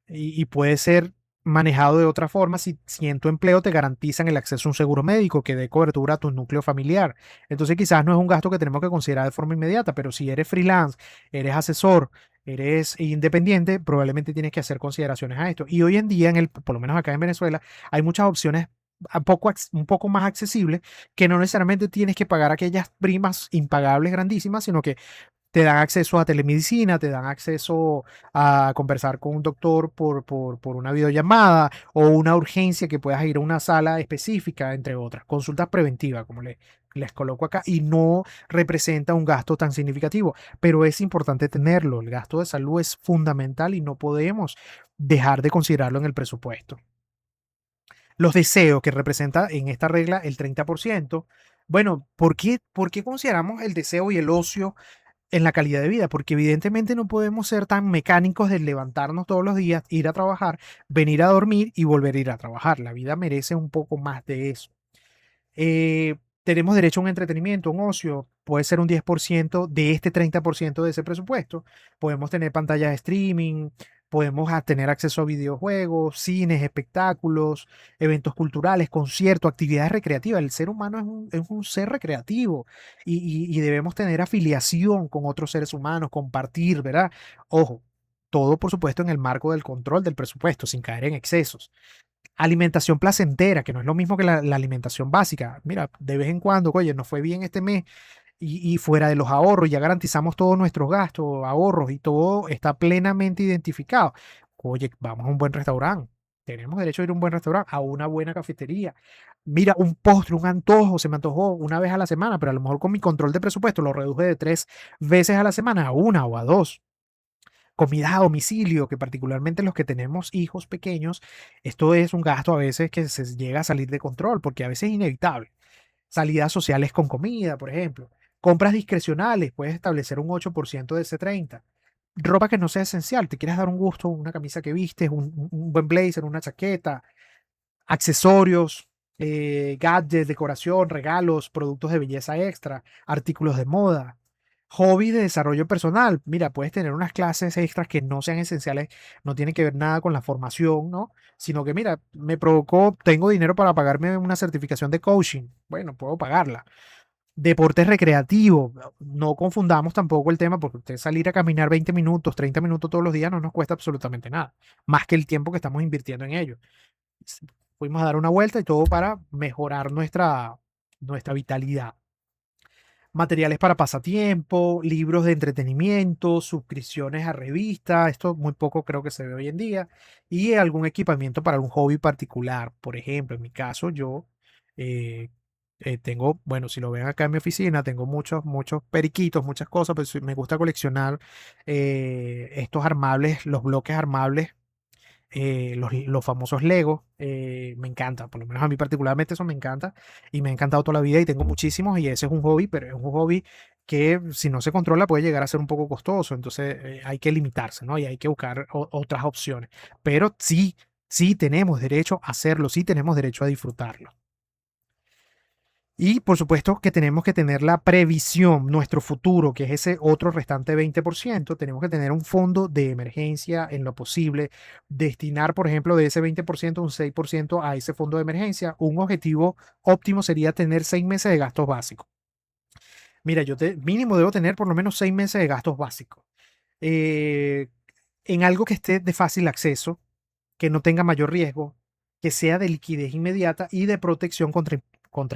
y puede ser manejado de otra forma si en tu empleo te garantizan el acceso a un seguro médico que dé cobertura a tu núcleo familiar. Entonces quizás no es un gasto que tenemos que considerar de forma inmediata, pero si eres freelance, eres asesor, eres independiente, probablemente tienes que hacer consideraciones a esto. Y hoy en día, por lo menos acá en Venezuela, hay muchas opciones un poco más accesibles que no necesariamente tienes que pagar aquellas primas impagables grandísimas, sino que te dan acceso a telemedicina, te dan acceso a conversar con un doctor por una videollamada o una urgencia que puedas ir a una sala específica, entre otras. Consultas preventivas, como les coloco acá, y no representa un gasto tan significativo, pero es importante tenerlo. El gasto de salud es fundamental y no podemos dejar de considerarlo en el presupuesto. Los deseos que representa en esta regla el 30%. Bueno, ¿por qué consideramos el deseo y el ocio en la calidad de vida? Porque evidentemente no podemos ser tan mecánicos de levantarnos todos los días, ir a trabajar, venir a dormir y volver a ir a trabajar. La vida merece un poco más de eso. Tenemos derecho a un entretenimiento, un ocio, puede ser un 10% de este 30% de ese presupuesto. Podemos tener pantallas de streaming, podemos tener acceso a videojuegos, cines, espectáculos, eventos culturales, conciertos, actividades recreativas. El ser humano es un ser recreativo y debemos tener afiliación con otros seres humanos, compartir, ¿verdad? Ojo, todo por supuesto en el marco del control del presupuesto, sin caer en excesos. Alimentación placentera, que no es lo mismo que la alimentación básica. Mira, de vez en cuando, oye, nos fue bien este mes y fuera de los ahorros, ya garantizamos todos nuestros gastos, ahorros y todo está plenamente identificado. Oye, vamos a un buen restaurante. Tenemos derecho a ir a un buen restaurante, a una buena cafetería. Mira, un postre, un antojo, se me antojó una vez a la semana, pero a lo mejor con mi control de presupuesto lo reduje de 3 veces a la semana a una o a dos. Comidas a domicilio, que particularmente los que tenemos hijos pequeños, esto es un gasto a veces que se llega a salir de control, porque a veces es inevitable. Salidas sociales con comida, por ejemplo. Compras discrecionales, puedes establecer un 8% de ese 30. Ropa que no sea esencial, te quieres dar un gusto, una camisa que vistes, un buen blazer, una chaqueta, accesorios, gadgets, decoración, regalos, productos de belleza extra, artículos de moda, hobby de desarrollo personal. Mira, puedes tener unas clases extras que no sean esenciales, no tienen que ver nada con la formación, ¿no? Sino que, mira, me provocó, tengo dinero para pagarme una certificación de coaching. Bueno, puedo pagarla. Deportes recreativos, no confundamos tampoco el tema, porque usted salir a caminar 20 minutos, 30 minutos todos los días no nos cuesta absolutamente nada, más que el tiempo que estamos invirtiendo en ello. Fuimos a dar una vuelta y todo para mejorar nuestra vitalidad. Materiales para pasatiempo, libros de entretenimiento, suscripciones a revistas, esto muy poco creo que se ve hoy en día, y algún equipamiento para un hobby particular. Por ejemplo, en mi caso, yo eh, tengo, bueno, si lo ven acá en mi oficina, tengo muchos periquitos, muchas cosas, pues me gusta coleccionar estos armables, los bloques armables, los famosos Legos. Me encanta, por lo menos a mí particularmente eso me encanta y me ha encantado toda la vida y tengo muchísimos y ese es un hobby, pero es un hobby que si no se controla puede llegar a ser un poco costoso, entonces hay que limitarse, ¿no? Y hay que buscar otras opciones, pero sí, sí tenemos derecho a hacerlo, sí tenemos derecho a disfrutarlo. Y por supuesto que tenemos que tener la previsión, nuestro futuro, que es ese otro restante 20%. Tenemos que tener un fondo de emergencia en lo posible. Destinar, por ejemplo, de ese 20%, un 6% a ese fondo de emergencia. Un objetivo óptimo sería tener 6 meses de gastos básicos. Mira, mínimo debo tener por lo menos 6 meses de gastos básicos. Eh, en algo que esté de fácil acceso, que no tenga mayor riesgo, que sea de liquidez inmediata y de protección contra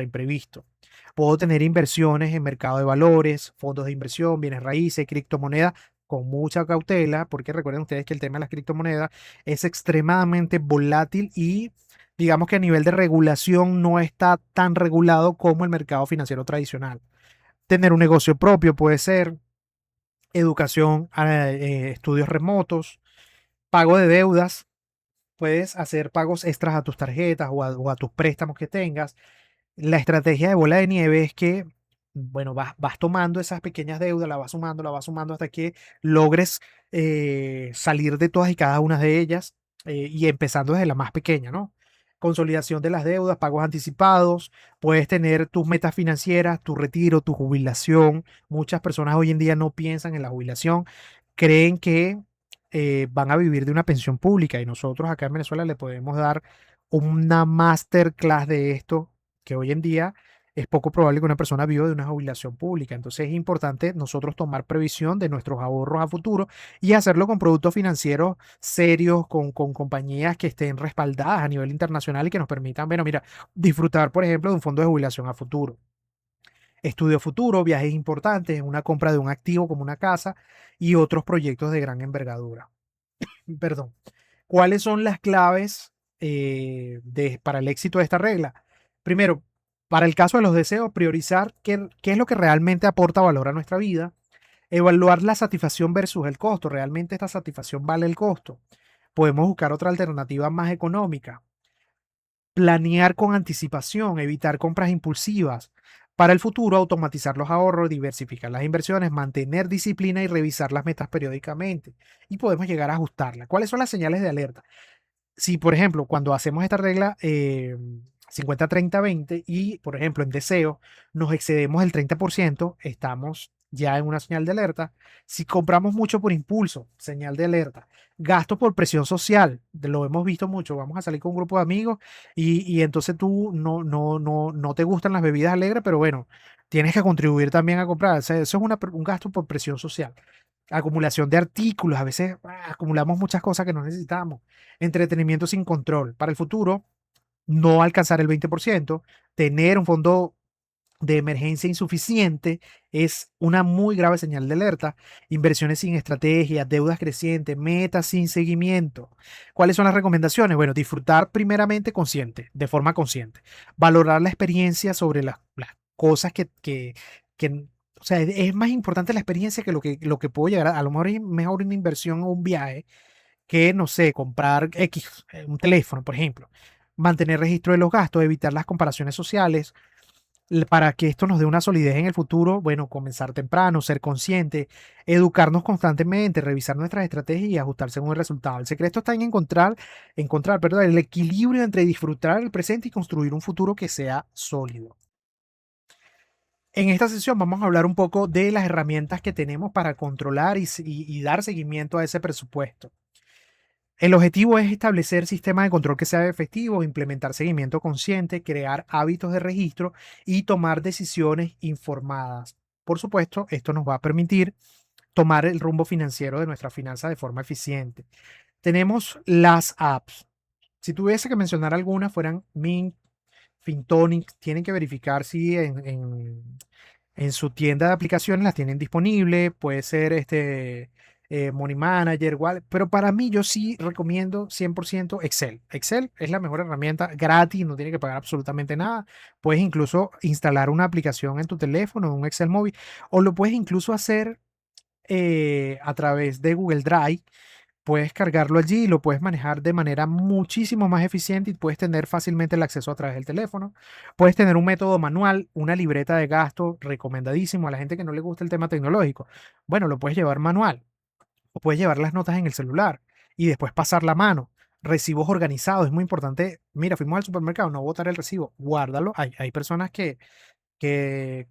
imprevisto. Puedo tener inversiones en mercado de valores, fondos de inversión, bienes raíces, criptomonedas con mucha cautela, porque recuerden ustedes que el tema de las criptomonedas es extremadamente volátil y digamos que a nivel de regulación no está tan regulado como el mercado financiero tradicional. Tener un negocio propio puede ser, educación, estudios remotos, pago de deudas. Puedes hacer pagos extras a tus tarjetas o a tus préstamos que tengas. La estrategia de bola de nieve es que, bueno, vas tomando esas pequeñas deudas, la vas sumando hasta que logres salir de todas y cada una de ellas y empezando desde la más pequeña, ¿no? Consolidación de las deudas, pagos anticipados, puedes tener tus metas financieras, tu retiro, tu jubilación. Muchas personas hoy en día no piensan en la jubilación, creen que van a vivir de una pensión pública y nosotros acá en Venezuela le podemos dar una masterclass de esto que hoy en día es poco probable que una persona viva de una jubilación pública. Entonces es importante nosotros tomar previsión de nuestros ahorros a futuro y hacerlo con productos financieros serios, con compañías que estén respaldadas a nivel internacional y que nos permitan, bueno, mira, disfrutar, por ejemplo, de un fondo de jubilación a futuro. Estudio futuro, viajes importantes, una compra de un activo como una casa y otros proyectos de gran envergadura. Perdón. ¿Cuáles son las claves para el éxito de esta regla? Primero, para el caso de los deseos, priorizar qué es lo que realmente aporta valor a nuestra vida. Evaluar la satisfacción versus el costo. ¿Realmente esta satisfacción vale el costo? Podemos buscar otra alternativa más económica. Planear con anticipación, evitar compras impulsivas. Para el futuro, automatizar los ahorros, diversificar las inversiones, mantener disciplina y revisar las metas periódicamente. Y podemos llegar a ajustarla. ¿Cuáles son las señales de alerta? Si, por ejemplo, cuando hacemos esta regla 50-30-20 y, por ejemplo, en deseo nos excedemos el 30%, estamos ya en una señal de alerta. Si compramos mucho por impulso, señal de alerta. Gasto por presión social, lo hemos visto mucho. Vamos a salir con un grupo de amigos y entonces tú no te gustan las bebidas alegres, pero bueno, tienes que contribuir también a comprar. O sea, eso es un gasto por presión social. Acumulación de artículos, a veces acumulamos muchas cosas que no necesitamos. Entretenimiento sin control. Para el futuro, no alcanzar el 20%, tener un fondo de emergencia insuficiente es una muy grave señal de alerta. Inversiones sin estrategia, deudas crecientes, metas sin seguimiento. ¿Cuáles son las recomendaciones? Bueno, disfrutar primeramente consciente, de forma consciente. Valorar la experiencia sobre las cosas que o sea, es más importante la experiencia que lo que puedo llegar a lo mejor es mejor una inversión o un viaje que, no sé, comprar X, un teléfono, por ejemplo. Mantener registro de los gastos, evitar las comparaciones sociales, Para que esto nos dé una solidez en el futuro, bueno, comenzar temprano, ser consciente, educarnos constantemente, revisar nuestras estrategias y ajustar según el resultado. El secreto está en encontrar, perdón, el equilibrio entre disfrutar el presente y construir un futuro que sea sólido. En esta sesión vamos a hablar un poco de las herramientas que tenemos para controlar y dar seguimiento a ese presupuesto. El objetivo es establecer sistemas de control que sean efectivos, implementar seguimiento consciente, crear hábitos de registro y tomar decisiones informadas. Por supuesto, esto nos va a permitir tomar el rumbo financiero de nuestra finanza de forma eficiente. Tenemos las apps. Si tuviese que mencionar algunas, fueran Mint, Fintonic. Tienen que verificar si en su tienda de aplicaciones las tienen disponibles. Puede ser Money Manager, igual. Pero para mí yo sí recomiendo 100% Excel. Excel es la mejor herramienta gratis, no tiene que pagar absolutamente nada. Puedes incluso instalar una aplicación en tu teléfono, un Excel móvil, o lo puedes incluso hacer a través de Google Drive. Puedes cargarlo allí y lo puedes manejar de manera muchísimo más eficiente y puedes tener fácilmente el acceso a través del teléfono. Puedes tener un método manual, una libreta de gasto recomendadísimo a la gente que no le gusta el tema tecnológico. Bueno, lo puedes llevar manual o puedes llevar las notas en el celular y después pasar la mano. Recibos organizados, es muy importante. Mira, fuimos al supermercado, no botar el recibo, guárdalo. Hay personas que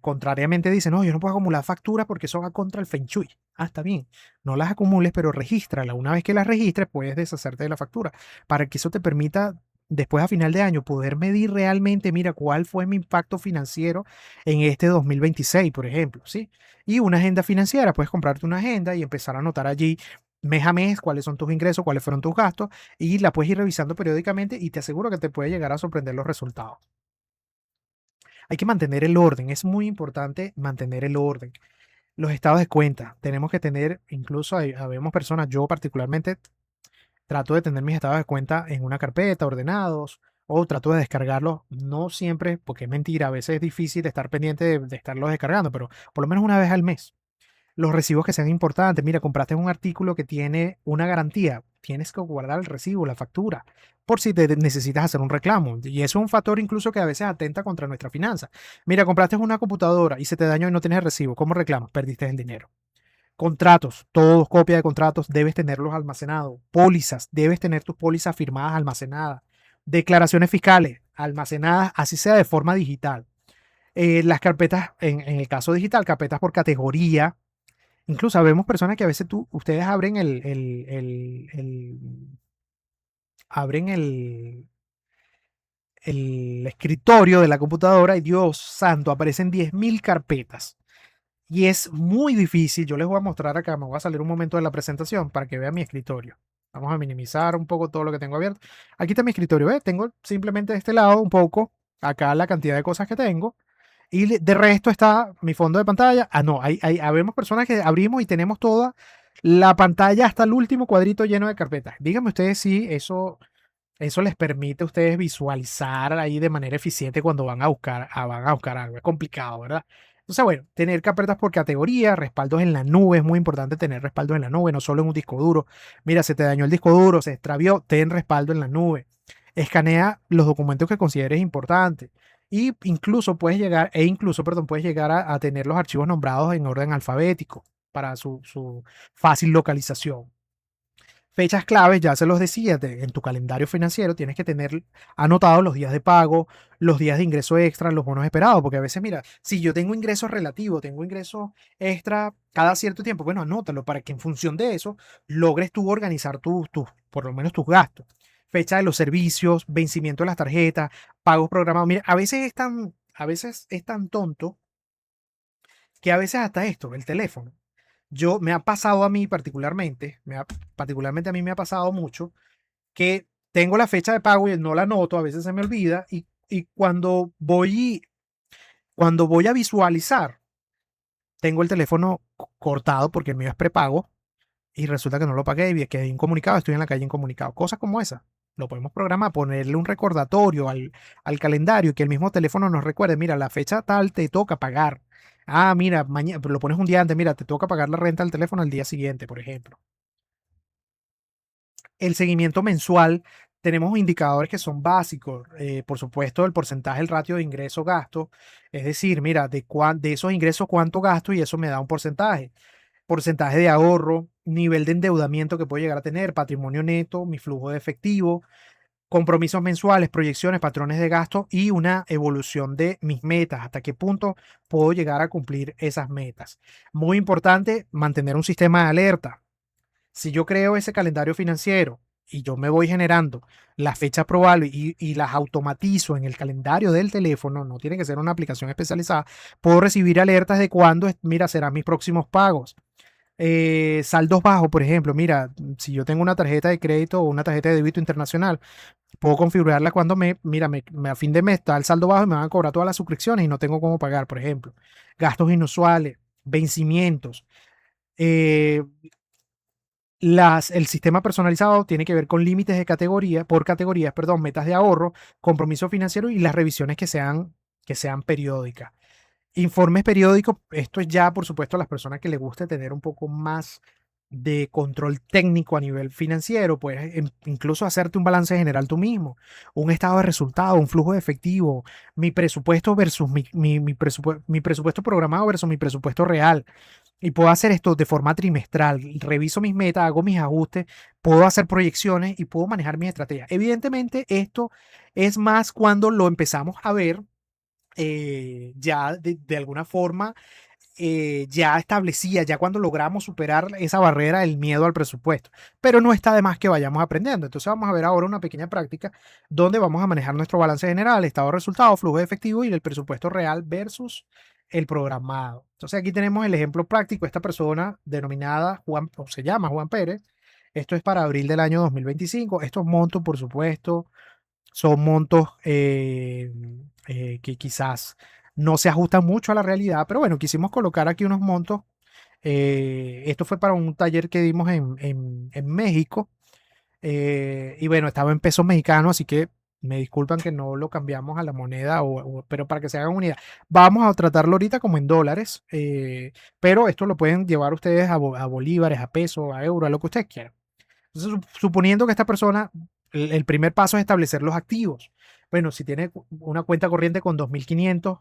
contrariamente dicen, no, yo no puedo acumular facturas porque eso va contra el Feng Shui. Ah, está bien, no las acumules, pero regístrala. Una vez que las registres, puedes deshacerte de la factura para que eso te permita después a final de año poder medir realmente, mira, cuál fue mi impacto financiero en este 2026, por ejemplo, ¿sí? Y una agenda financiera, puedes comprarte una agenda y empezar a anotar allí mes a mes cuáles son tus ingresos, cuáles fueron tus gastos y la puedes ir revisando periódicamente y te aseguro que te puede llegar a sorprender los resultados. Hay que mantener el orden, es muy importante mantener el orden. Los estados de cuenta, tenemos que tener, incluso habemos personas, yo particularmente trato de tener mis estados de cuenta en una carpeta, ordenados, o trato de descargarlos, no siempre, porque es mentira, a veces es difícil estar pendiente de estarlos descargando, pero por lo menos una vez al mes. Los recibos que sean importantes. Mira, compraste un artículo que tiene una garantía. Tienes que guardar el recibo, la factura, por si te necesitas hacer un reclamo. Y eso es un factor incluso que a veces atenta contra nuestra finanza. Mira, compraste una computadora y se te dañó y no tienes el recibo. ¿Cómo reclamas? Perdiste el dinero. Contratos, todos copia de contratos, debes tenerlos almacenados. Pólizas, debes tener tus pólizas firmadas almacenadas. Declaraciones fiscales, almacenadas, así sea de forma digital. Las carpetas, en el caso digital, carpetas por categoría. Incluso vemos personas que a veces ustedes abren abren el escritorio de la computadora y Dios santo, aparecen 10.000 carpetas. Y es muy difícil. Yo les voy a mostrar acá, me voy a salir un momento de la presentación para que vean mi escritorio. Vamos a minimizar un poco todo lo que tengo abierto. Aquí está mi escritorio, ¿ves? Tengo simplemente de este lado un poco, acá la cantidad de cosas que tengo. Y de resto está mi fondo de pantalla. Ah, no, habemos personas que abrimos y tenemos toda la pantalla hasta el último cuadrito lleno de carpetas. Díganme ustedes si eso les permite a ustedes visualizar ahí de manera eficiente cuando van a buscar algo. Es complicado, ¿verdad? Entonces, bueno, tener carpetas por categoría, respaldos en la nube, es muy importante tener respaldos en la nube, no solo en un disco duro. Mira, se te dañó el disco duro, se extravió, ten respaldo en la nube. Escanea los documentos que consideres importantes. Y incluso, perdón, puedes llegar a tener los archivos nombrados en orden alfabético para su fácil localización. Fechas claves, ya se los decía, en tu calendario financiero tienes que tener anotados los días de pago, los días de ingreso extra, los bonos esperados, porque a veces, mira, si yo tengo ingresos relativos, tengo ingresos extra cada cierto tiempo, bueno, anótalo para que en función de eso logres tú organizar por lo menos tus gastos. Fecha de los servicios, vencimiento de las tarjetas, pagos programados. Mira, a veces es tan tonto que a veces hasta esto, el teléfono. Me ha pasado a mí particularmente, particularmente a mí me ha pasado mucho que tengo la fecha de pago y no la anoto, a veces se me olvida y cuando voy a visualizar, tengo el teléfono cortado porque el mío es prepago y resulta que no lo pagué y quedé incomunicado, estoy en la calle incomunicado. Cosas como esa. Lo podemos programar, ponerle un recordatorio al calendario, que el mismo teléfono nos recuerde, mira, la fecha tal te toca pagar. Ah, mira, mañana, lo pones un día antes, mira, te toca pagar la renta del teléfono al día siguiente, por ejemplo. El seguimiento mensual tenemos indicadores que son básicos, por supuesto, el porcentaje, el ratio de ingreso-gasto, es decir, mira, de esos ingresos cuánto gasto y eso me da un porcentaje de ahorro, nivel de endeudamiento que puedo llegar a tener, patrimonio neto, mi flujo de efectivo, compromisos mensuales, proyecciones, patrones de gasto y una evolución de mis metas, hasta qué punto puedo llegar a cumplir esas metas. Muy importante mantener un sistema de alerta. Si yo creo ese calendario financiero y yo me voy generando las fechas probables y las automatizo en el calendario del teléfono, no tiene que ser una aplicación especializada, puedo recibir alertas de cuándo, mira, serán mis próximos pagos. Saldos bajos, por ejemplo, mira, si yo tengo una tarjeta de crédito o una tarjeta de débito internacional, puedo configurarla cuando mira, a fin de mes está el saldo bajo y me van a cobrar todas las suscripciones y no tengo cómo pagar, por ejemplo. Gastos inusuales, vencimientos. Eh, el sistema personalizado tiene que ver con límites de categoría, por categorías, perdón, metas de ahorro, compromiso financiero y las revisiones que sean periódicas. Informes periódicos, esto es ya, por supuesto, a las personas que les guste tener un poco más de control técnico a nivel financiero, puedes incluso hacerte un balance general tú mismo, un estado de resultados, un flujo de efectivo, mi presupuesto versus mi presupuesto programado versus mi presupuesto real. Y puedo hacer esto de forma trimestral. Reviso mis metas, hago mis ajustes, puedo hacer proyecciones y puedo manejar mis estrategias. Evidentemente, esto es más cuando lo empezamos a ver ya de alguna forma ya establecía, ya cuando logramos superar esa barrera del miedo al presupuesto. Pero no está de más que vayamos aprendiendo. Entonces vamos a ver ahora una pequeña práctica donde vamos a manejar nuestro balance general, estado de resultados, flujo de efectivo y el presupuesto real versus el programado. Entonces aquí tenemos el ejemplo práctico. Esta persona denominada Juan, o se llama Juan Pérez. Esto es para abril del año 2025. Estos montos, por supuesto, son montos que quizás no se ajustan mucho a la realidad, pero bueno, quisimos colocar aquí unos montos. Esto fue para un taller que dimos en México. Y bueno, estaba en pesos mexicanos, así que me disculpan que no lo cambiamos a la moneda, pero para que se hagan una idea, vamos a tratarlo ahorita como en dólares, pero esto lo pueden llevar ustedes a bolívares, a pesos, a euros, a lo que ustedes quieran. Entonces, suponiendo que esta persona, el primer paso es establecer los activos. Bueno, si tiene una cuenta corriente con 2.500,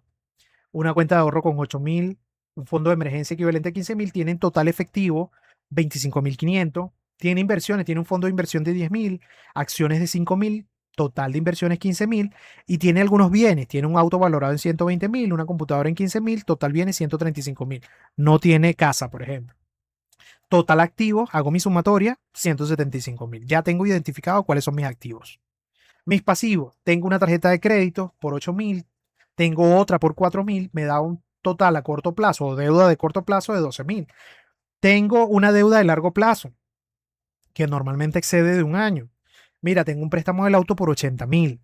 una cuenta de ahorro con 8.000, un fondo de emergencia equivalente a 15.000, tiene en total efectivo 25.500, tiene inversiones, tiene un fondo de inversión de 10.000, acciones de 5.000, total de inversiones 15.000, y tiene algunos bienes, tiene un auto valorado en 120.000, una computadora en 15.000, total bienes 135.000. No tiene casa, por ejemplo. Total activos, hago mi sumatoria, 175.000. Ya tengo identificado cuáles son mis activos. Mis pasivos, tengo una tarjeta de crédito por 8.000, tengo otra por 4.000, me da un total a corto plazo o deuda de corto plazo de 12.000. Tengo una deuda de largo plazo que normalmente excede de un año. Mira, tengo un préstamo del auto por 80.000.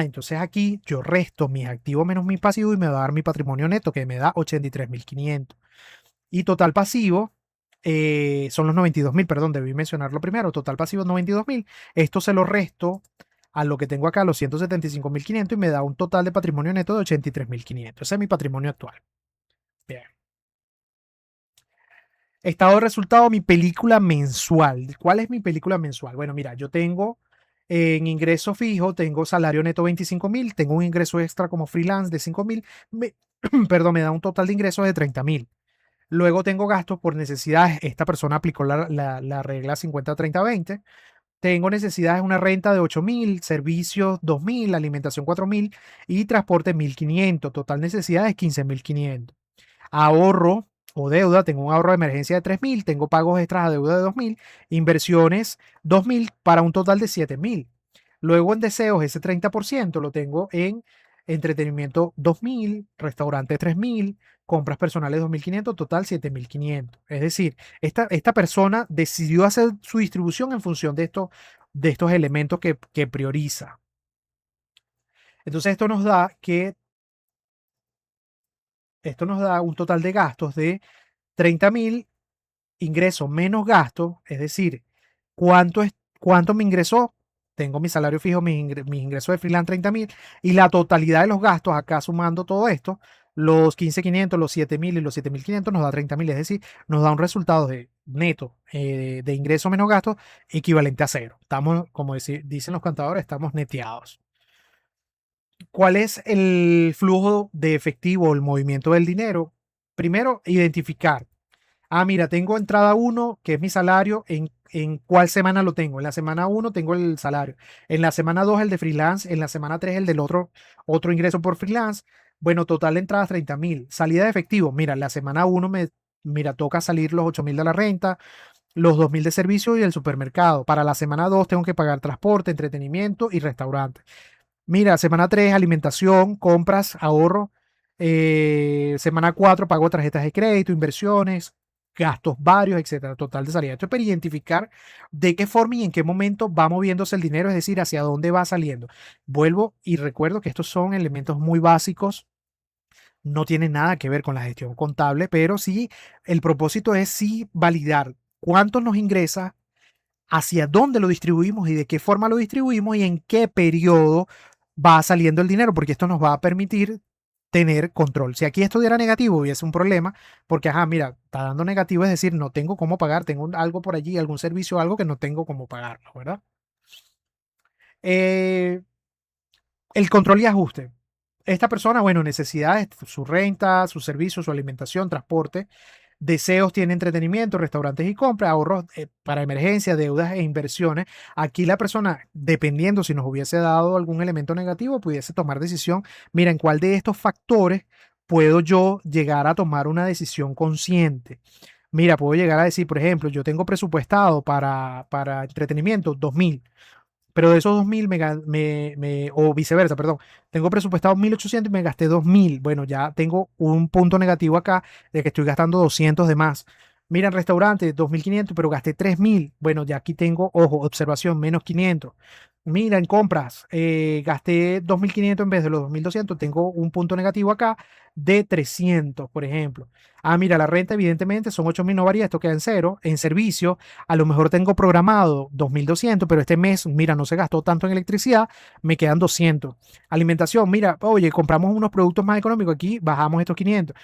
Entonces aquí yo resto mis activos menos mis pasivos y me va a dar mi patrimonio neto que me da 83.500. Y total pasivo son los 92.000, perdón, debí mencionarlo primero. Total pasivo 92.000. Esto se lo resto a lo que tengo acá, los 175.500, y me da un total de patrimonio neto de 83.500. Ese es mi patrimonio actual. Bien. Estado de resultado, mi película mensual. ¿Cuál es mi película mensual? Bueno, mira, yo tengo en ingreso fijo, tengo salario neto 25.000, tengo un ingreso extra como freelance de 5.000, perdón, me da un total de ingresos de 30.000. Luego tengo gastos por necesidades. Esta persona aplicó la regla 50-30-20. Tengo necesidades, una renta de 8.000, servicios 2.000, alimentación 4.000 y transporte 1.500. Total necesidades 15.500. Ahorro o deuda, tengo un ahorro de emergencia de 3.000, tengo pagos extras a deuda de 2.000, inversiones 2.000 para un total de 7.000. Luego en deseos, ese 30% lo tengo en entretenimiento 2.000, restaurante 3.000, compras personales 2.500, total 7.500. Es decir, esta persona decidió hacer su distribución en función de estos elementos que prioriza. Entonces esto nos da un total de gastos de 30.000 ingresos menos gastos, es decir, cuánto me ingresó. Tengo mi salario fijo, mis ingresos de freelance 30.000 y la totalidad de los gastos, acá sumando todo esto, los 15.500, los 7.000 y los 7.500 nos da 30.000, es decir, nos da un resultado de neto de ingreso menos gasto equivalente a cero. Estamos, como dicen los contadores, estamos neteados. ¿Cuál es el flujo de efectivo o el movimiento del dinero? Primero, identificar. Ah, mira, tengo entrada 1, que es mi salario. ¿En cuál semana lo tengo? En la semana 1 tengo el salario. En la semana 2 el de freelance. En la semana 3 el del otro ingreso por freelance. Bueno, total de entradas 30.000. Salida de efectivo. Mira, en la semana 1 mira, toca salir los 8.000 de la renta, los 2.000 de servicio y el supermercado. Para la semana 2 tengo que pagar transporte, entretenimiento y restaurante. Mira, semana 3 alimentación, compras, ahorro. Semana 4 pago tarjetas de crédito, inversiones, gastos varios, etcétera. Total de salida. Esto es para identificar de qué forma y en qué momento va moviéndose el dinero, es decir, hacia dónde va saliendo. Vuelvo y recuerdo que estos son elementos muy básicos, no tienen nada que ver con la gestión contable, pero sí el propósito es sí validar cuánto nos ingresa, hacia dónde lo distribuimos y de qué forma lo distribuimos y en qué periodo va saliendo el dinero, porque esto nos va a permitir tener control. Si aquí esto diera negativo, hubiese un problema, porque, ajá, mira, está dando negativo, es decir, no tengo cómo pagar, tengo algo por allí, algún servicio, algo que no tengo cómo pagarlo, ¿verdad? Eh, el control y ajuste. Esta persona, bueno, necesidades, su renta, su servicio, su alimentación, transporte. Deseos tiene entretenimiento, restaurantes y compras, ahorros para emergencias, deudas e inversiones. Aquí la persona, dependiendo si nos hubiese dado algún elemento negativo, pudiese tomar decisión. Mira, ¿en cuál de estos factores puedo yo llegar a tomar una decisión consciente? Mira, puedo llegar a decir, por ejemplo, yo tengo presupuestado para entretenimiento 2.000, pero de esos 2.000 o viceversa, perdón, tengo presupuestado 1.800 y me gasté 2.000. Bueno, ya tengo un punto negativo acá de que estoy gastando 200 de más. Mira, en restaurante 2.500, pero gasté 3.000. Bueno, ya aquí tengo, ojo, observación, menos 500. Mira, en compras, gasté 2.500 en vez de los 2.200. Tengo un punto negativo acá de 300, por ejemplo. Ah, mira, la renta evidentemente son 8.000, no varía, esto queda en cero. En servicio, a lo mejor tengo programado 2.200, pero este mes, mira, no se gastó tanto en electricidad, me quedan 200. Alimentación, mira, oye, compramos unos productos más económicos, aquí bajamos estos 500.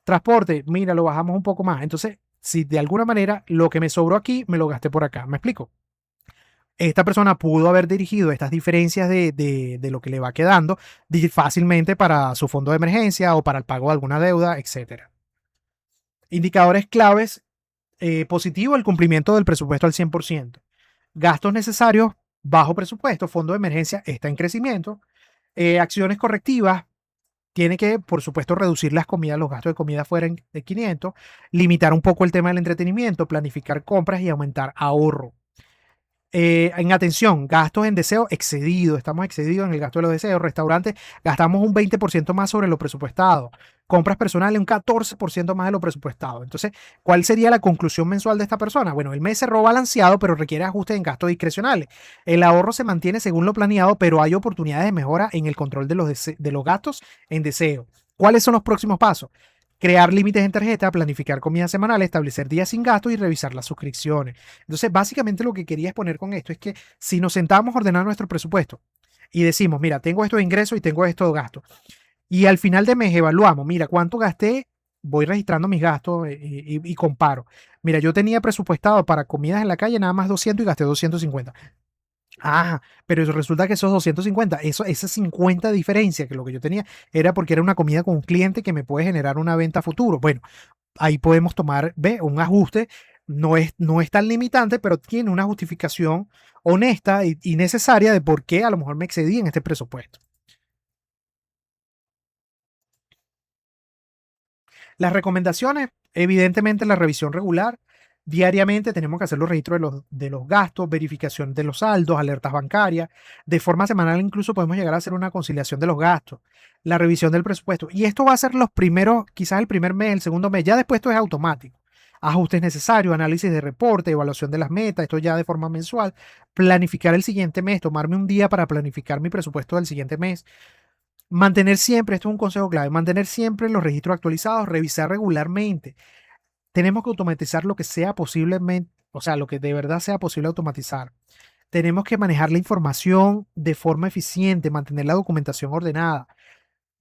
Transporte, mira, lo bajamos un poco más. Entonces, si de alguna manera lo que me sobró aquí, me lo gasté por acá. ¿Me explico? Esta persona pudo haber dirigido estas diferencias de lo que le va quedando fácilmente para su fondo de emergencia o para el pago de alguna deuda, etcétera. Indicadores claves: positivo, el cumplimiento del presupuesto al 100%. Gastos necesarios, bajo presupuesto. Fondo de emergencia está en crecimiento. Acciones correctivas, tiene que, por supuesto, reducir las comidas, los gastos de comida fuera de 500, limitar un poco el tema del entretenimiento, planificar compras y aumentar ahorro. En atención, gastos en deseo excedidos, estamos excedidos en el gasto de los deseos. Restaurantes, gastamos un 20% más sobre lo presupuestado. Compras personales, un 14% más de lo presupuestado. Entonces, ¿cuál sería la conclusión mensual de esta persona? Bueno, el mes cerró balanceado, pero requiere ajustes en gastos discrecionales. El ahorro se mantiene según lo planeado, pero hay oportunidades de mejora en el control de los gastos en deseo. ¿Cuáles son los próximos pasos? Crear límites en tarjeta, planificar comidas semanales, establecer días sin gasto y revisar las suscripciones. Entonces, básicamente lo que quería exponer con esto es que si nos sentamos a ordenar nuestro presupuesto y decimos, mira, tengo estos ingresos y tengo estos gastos, y al final de mes evaluamos, mira, cuánto gasté, voy registrando mis gastos y comparo. Mira, yo tenía presupuestado para comidas en la calle nada más 200 y gasté 250. Ah, pero eso resulta que esos 250, esa 50 diferencia que lo que yo tenía era porque era una comida con un cliente que me puede generar una venta a futuro. Bueno, ahí podemos tomar, ve, un ajuste. No es tan limitante, pero tiene una justificación honesta y necesaria de por qué a lo mejor me excedí en este presupuesto. Las recomendaciones, evidentemente la revisión regular. Diariamente tenemos que hacer los registros de los gastos, verificación de los saldos, alertas bancarias. De forma semanal incluso podemos llegar a hacer una conciliación de los gastos, la revisión del presupuesto. Y esto va a ser los primeros, quizás el primer mes, el segundo mes. Ya después esto es automático. Ajustes necesarios, análisis de reporte, evaluación de las metas, esto ya de forma mensual. Planificar el siguiente mes, tomarme un día para planificar mi presupuesto del siguiente mes. Mantener siempre, esto es un consejo clave, mantener siempre los registros actualizados, revisar regularmente. Tenemos que automatizar lo que sea posiblemente, o sea, lo que de verdad sea posible automatizar. Tenemos que manejar la información de forma eficiente, mantener la documentación ordenada.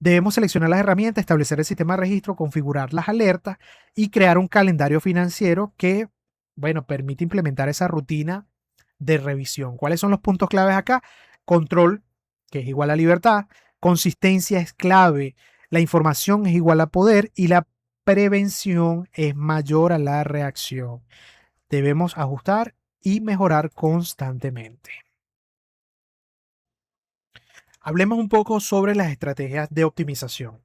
Debemos seleccionar las herramientas, establecer el sistema de registro, configurar las alertas y crear un calendario financiero que, bueno, permite implementar esa rutina de revisión. ¿Cuáles son los puntos claves acá? Control, que es igual a libertad. Consistencia es clave. La información es igual a poder y la prevención es mayor a la reacción. Debemos ajustar y mejorar constantemente. Hablemos un poco sobre las estrategias de optimización.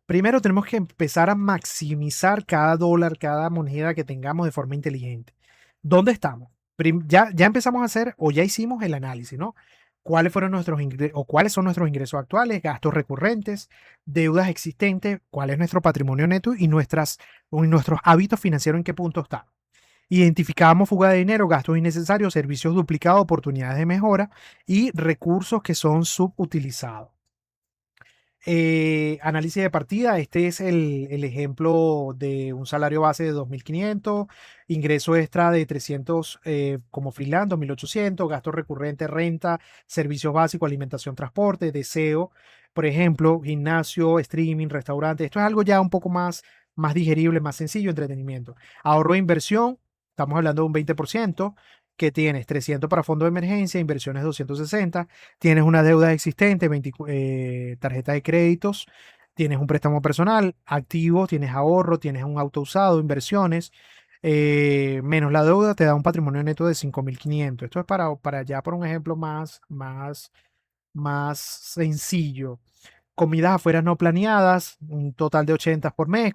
Primero tenemos que empezar a maximizar cada dólar, cada moneda que tengamos de forma inteligente. ¿Dónde estamos? Ya empezamos a hacer o ya hicimos el análisis, ¿no? ¿Cuáles fueron nuestros ingresos o cuáles son nuestros ingresos actuales, gastos recurrentes, deudas existentes, cuál es nuestro patrimonio neto y nuestros hábitos financieros en qué punto está? Identificamos fuga de dinero, gastos innecesarios, servicios duplicados, oportunidades de mejora y recursos que son subutilizados. Análisis de partida, este es el ejemplo de un salario base de 2.500, ingreso extra de 300 como freelance, 2.800, gastos recurrentes, renta, servicios básicos, alimentación, transporte, deseo, por ejemplo, gimnasio, streaming, restaurante. Esto es algo ya un poco más digerible, más sencillo, entretenimiento. Ahorro e inversión, estamos hablando de un 20%, que tienes 300 para fondo de emergencia, inversiones 260, tienes una deuda existente, tarjeta de créditos, tienes un préstamo personal, activo, tienes ahorro, tienes un auto usado, inversiones, menos la deuda te da un patrimonio neto de 5.500. Esto es para ya por un ejemplo más sencillo. Comidas afuera no planeadas, un total de 80 por mes,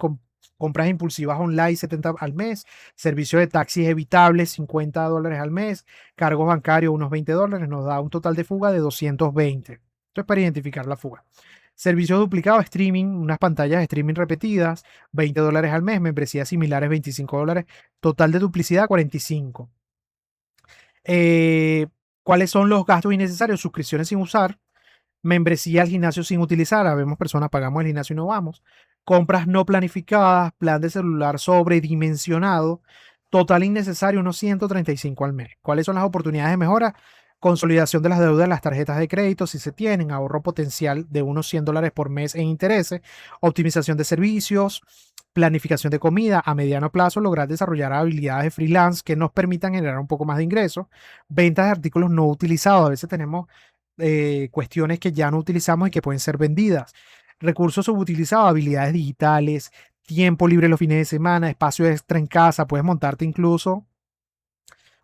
compras impulsivas online 70 al mes, servicio de taxis evitables $50 al mes, cargos bancarios unos $20, nos da un total de fuga de 220. Esto es para identificar la fuga. Servicios duplicados, streaming, unas pantallas de streaming repetidas, $20 al mes, membresías similares, $25, total de duplicidad 45. Eh, ¿Cuáles son los gastos innecesarios? Suscripciones sin usar, membresía al gimnasio sin utilizar, habemos personas pagamos el gimnasio y no vamos, compras no planificadas, plan de celular sobredimensionado, total innecesario unos 135 al mes. ¿Cuáles son las oportunidades de mejora? Consolidación de las deudas de las tarjetas de crédito, si se tienen, ahorro potencial de unos $100 por mes en intereses, optimización de servicios, planificación de comida a mediano plazo, lograr desarrollar habilidades de freelance que nos permitan generar un poco más de ingresos, ventas de artículos no utilizados, a veces tenemos cuestiones que ya no utilizamos y que pueden ser vendidas. Recursos subutilizados, habilidades digitales, tiempo libre los fines de semana, espacio extra en casa, puedes montarte incluso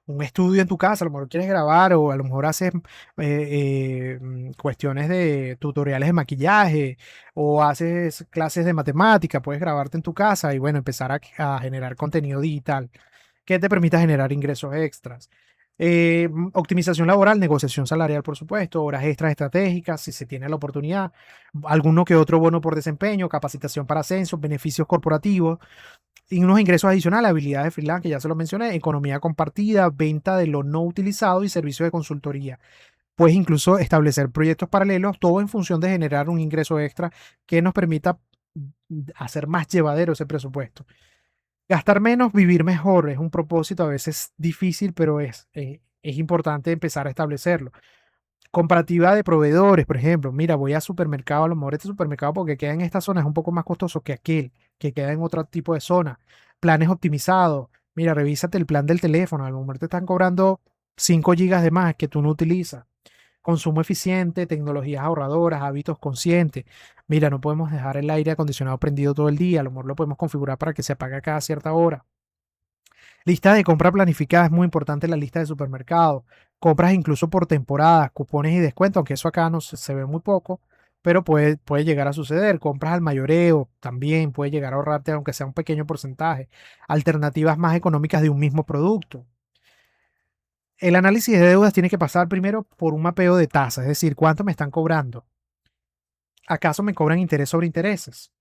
un estudio en tu casa, a lo mejor quieres grabar o a lo mejor haces cuestiones de tutoriales de maquillaje o haces clases de matemática, puedes grabarte en tu casa y bueno, empezar a generar contenido digital que te permita generar ingresos extras. Optimización laboral, negociación salarial, por supuesto, horas extras estratégicas, si se tiene la oportunidad, alguno que otro bono por desempeño, capacitación para ascensos, beneficios corporativos, y unos ingresos adicionales, habilidades de freelance, que ya se lo mencioné, economía compartida, venta de lo no utilizado y servicios de consultoría. Puedes incluso establecer proyectos paralelos, todo en función de generar un ingreso extra que nos permita hacer más llevadero ese presupuesto. Gastar menos, vivir mejor, es un propósito a veces difícil, pero es importante empezar a establecerlo. Comparativa de proveedores, por ejemplo, mira, voy a supermercado, a lo mejor este supermercado porque queda en esta zona es un poco más costoso que aquel, que queda en otro tipo de zona. Planes optimizados, mira, revísate el plan del teléfono, a lo mejor te están cobrando 5 gigas de más que tú no utilizas. Consumo eficiente, tecnologías ahorradoras, hábitos conscientes. Mira, no podemos dejar el aire acondicionado prendido todo el día, a lo mejor lo podemos configurar para que se apague cada cierta hora. Lista de compra planificada es muy importante en la lista de supermercados. Compras incluso por temporadas, cupones y descuentos, aunque eso acá no se ve muy poco, pero puede llegar a suceder. Compras al mayoreo también puede llegar a ahorrarte, aunque sea un pequeño porcentaje. Alternativas más económicas de un mismo producto. El análisis de deudas tiene que pasar primero por un mapeo de tasas, es decir, cuánto me están cobrando. ¿Acaso me cobran interés sobre intereses?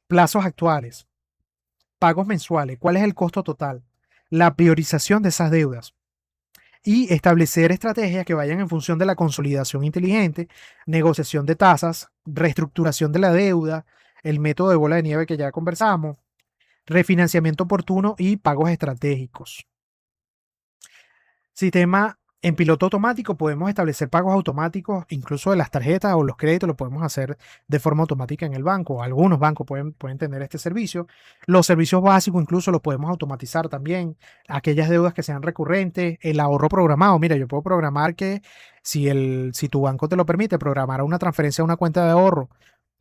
Plazos actuales, pagos mensuales, ¿cuál es el costo total? La priorización de esas deudas y establecer estrategias que vayan en función de la consolidación inteligente, negociación de tasas, reestructuración de la deuda, el método de bola de nieve que ya conversamos, refinanciamiento oportuno y pagos estratégicos. Sistema En piloto automático podemos establecer pagos automáticos, incluso de las tarjetas o los créditos lo podemos hacer de forma automática en el banco. Algunos bancos pueden tener este servicio. Los servicios básicos incluso los podemos automatizar también. Aquellas deudas que sean recurrentes, el ahorro programado. Mira, yo puedo programar que si tu banco te lo permite, programar una transferencia a una cuenta de ahorro.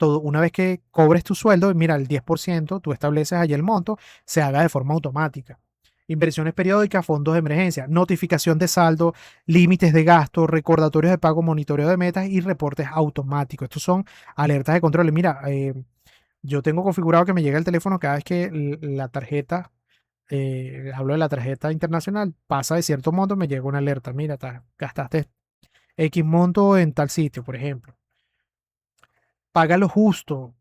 Una vez que cobres tu sueldo, mira, el 10%, tú estableces allí el monto, se haga de forma automática. Inversiones periódicas, fondos de emergencia, notificación de saldo, límites de gasto, recordatorios de pago, monitoreo de metas y reportes automáticos. Estos son alertas de control. Mira, yo tengo configurado que me llega el teléfono cada vez que la tarjeta, hablo de la tarjeta internacional, pasa de cierto monto, me llega una alerta. Mira, gastaste X monto en tal sitio, por ejemplo. Paga lo justo,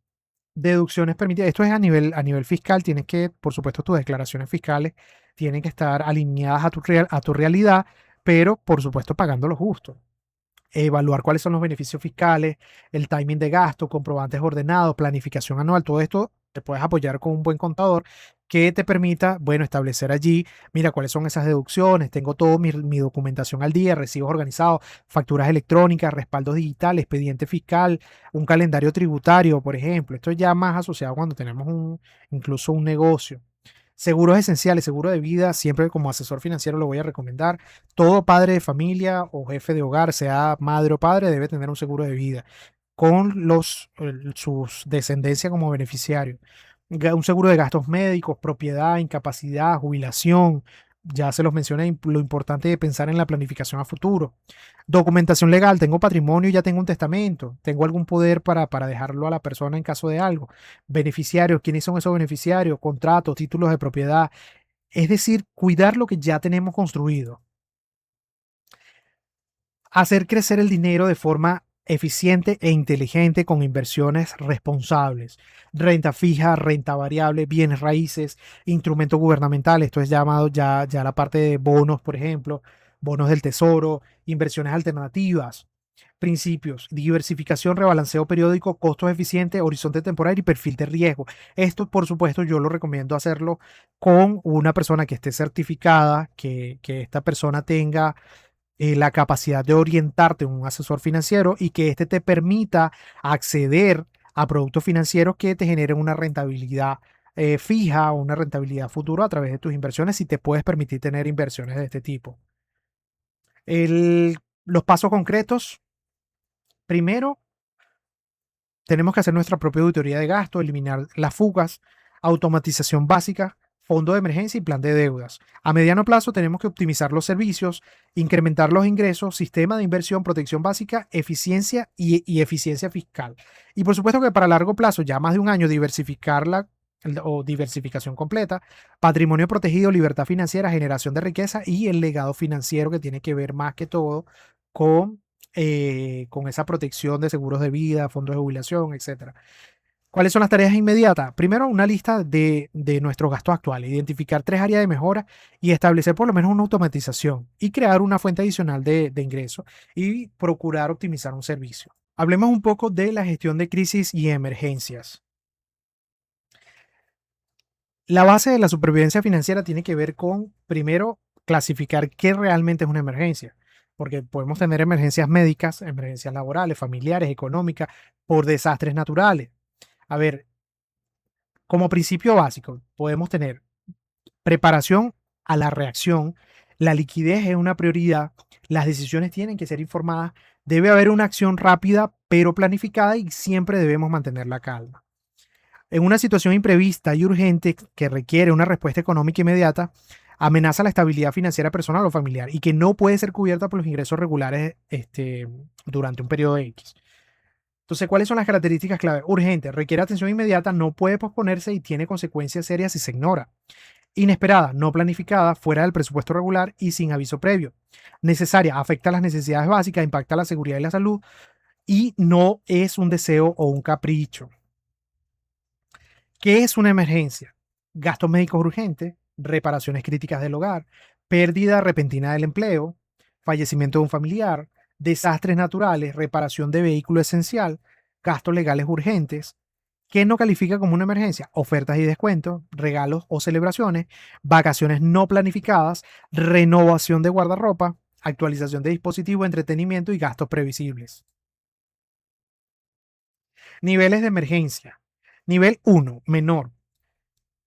deducciones permitidas. Esto es a nivel fiscal. Tienes que, por supuesto, tus declaraciones fiscales tienen que estar alineadas a tu realidad, pero por supuesto pagando lo justo. Evaluar cuáles son los beneficios fiscales, el timing de gasto, comprobantes ordenados, planificación anual, todo esto te puedes apoyar con un buen contador que te permita, bueno, establecer allí, mira, cuáles son esas deducciones, tengo todo mi documentación al día, recibos organizados, facturas electrónicas, respaldos digitales, expediente fiscal, un calendario tributario, por ejemplo. Esto es ya más asociado cuando tenemos incluso un negocio. Seguros esenciales, seguro de vida, siempre como asesor financiero lo voy a recomendar. Todo padre de familia o jefe de hogar, sea madre o padre, debe tener un seguro de vida con sus descendencia como beneficiario. Un seguro de gastos médicos, propiedad, incapacidad, jubilación. Ya se los mencioné, lo importante de pensar en la planificación a futuro. Documentación legal, tengo patrimonio, ya tengo un testamento, tengo algún poder para dejarlo a la persona en caso de algo. Beneficiarios, ¿quiénes son esos beneficiarios? Contratos, títulos de propiedad. Es decir, cuidar lo que ya tenemos construido. Hacer crecer el dinero de forma eficiente e inteligente con inversiones responsables. Renta fija, renta variable, bienes raíces, instrumentos gubernamentales. Esto es llamado ya la parte de bonos, por ejemplo, bonos del tesoro, inversiones alternativas. Principios: diversificación, rebalanceo periódico, costos eficientes, horizonte temporal y perfil de riesgo. Esto, por supuesto, yo lo recomiendo hacerlo con una persona que esté certificada, que esta persona tenga la capacidad de orientarte, un asesor financiero, y que éste te permita acceder a productos financieros que te generen una rentabilidad fija o una rentabilidad futura a través de tus inversiones, si te puedes permitir tener inversiones de este tipo. Los pasos concretos: primero, tenemos que hacer nuestra propia auditoría de gasto, eliminar las fugas, automatización básica, fondo de emergencia y plan de deudas. A mediano plazo tenemos que optimizar los servicios, incrementar los ingresos, sistema de inversión, protección básica, eficiencia y eficiencia fiscal. Y por supuesto que para largo plazo, ya más de un año, diversificarla o diversificación completa, patrimonio protegido, libertad financiera, generación de riqueza y el legado financiero, que tiene que ver más que todo con esa protección de seguros de vida, fondos de jubilación, etcétera. ¿Cuáles son las tareas inmediatas? Primero, una lista de nuestros gastos actuales, identificar 3 áreas de mejora y establecer por lo menos una automatización y crear una fuente adicional de ingresos y procurar optimizar un servicio. Hablemos un poco de la gestión de crisis y emergencias. La base de la supervivencia financiera tiene que ver con, primero, clasificar qué realmente es una emergencia, porque podemos tener emergencias médicas, emergencias laborales, familiares, económicas, por desastres naturales. A ver, como principio básico, podemos tener preparación a la reacción, la liquidez es una prioridad, las decisiones tienen que ser informadas, debe haber una acción rápida pero planificada y siempre debemos mantener la calma. En una situación imprevista y urgente que requiere una respuesta económica inmediata, amenaza la estabilidad financiera personal o familiar y que no puede ser cubierta por los ingresos regulares durante un periodo X. Entonces, ¿cuáles son las características clave? Urgente, requiere atención inmediata, no puede posponerse y tiene consecuencias serias si se ignora. Inesperada, no planificada, fuera del presupuesto regular y sin aviso previo. Necesaria, afecta las necesidades básicas, impacta la seguridad y la salud y no es un deseo o un capricho. ¿Qué es una emergencia? Gastos médicos urgentes, reparaciones críticas del hogar, pérdida repentina del empleo, fallecimiento de un familiar, desastres naturales, reparación de vehículo esencial, gastos legales urgentes. ¿Qué no califica como una emergencia? Ofertas y descuentos, regalos o celebraciones, vacaciones no planificadas, renovación de guardarropa, actualización de dispositivos, entretenimiento y gastos previsibles. Niveles de emergencia. Nivel 1, menor.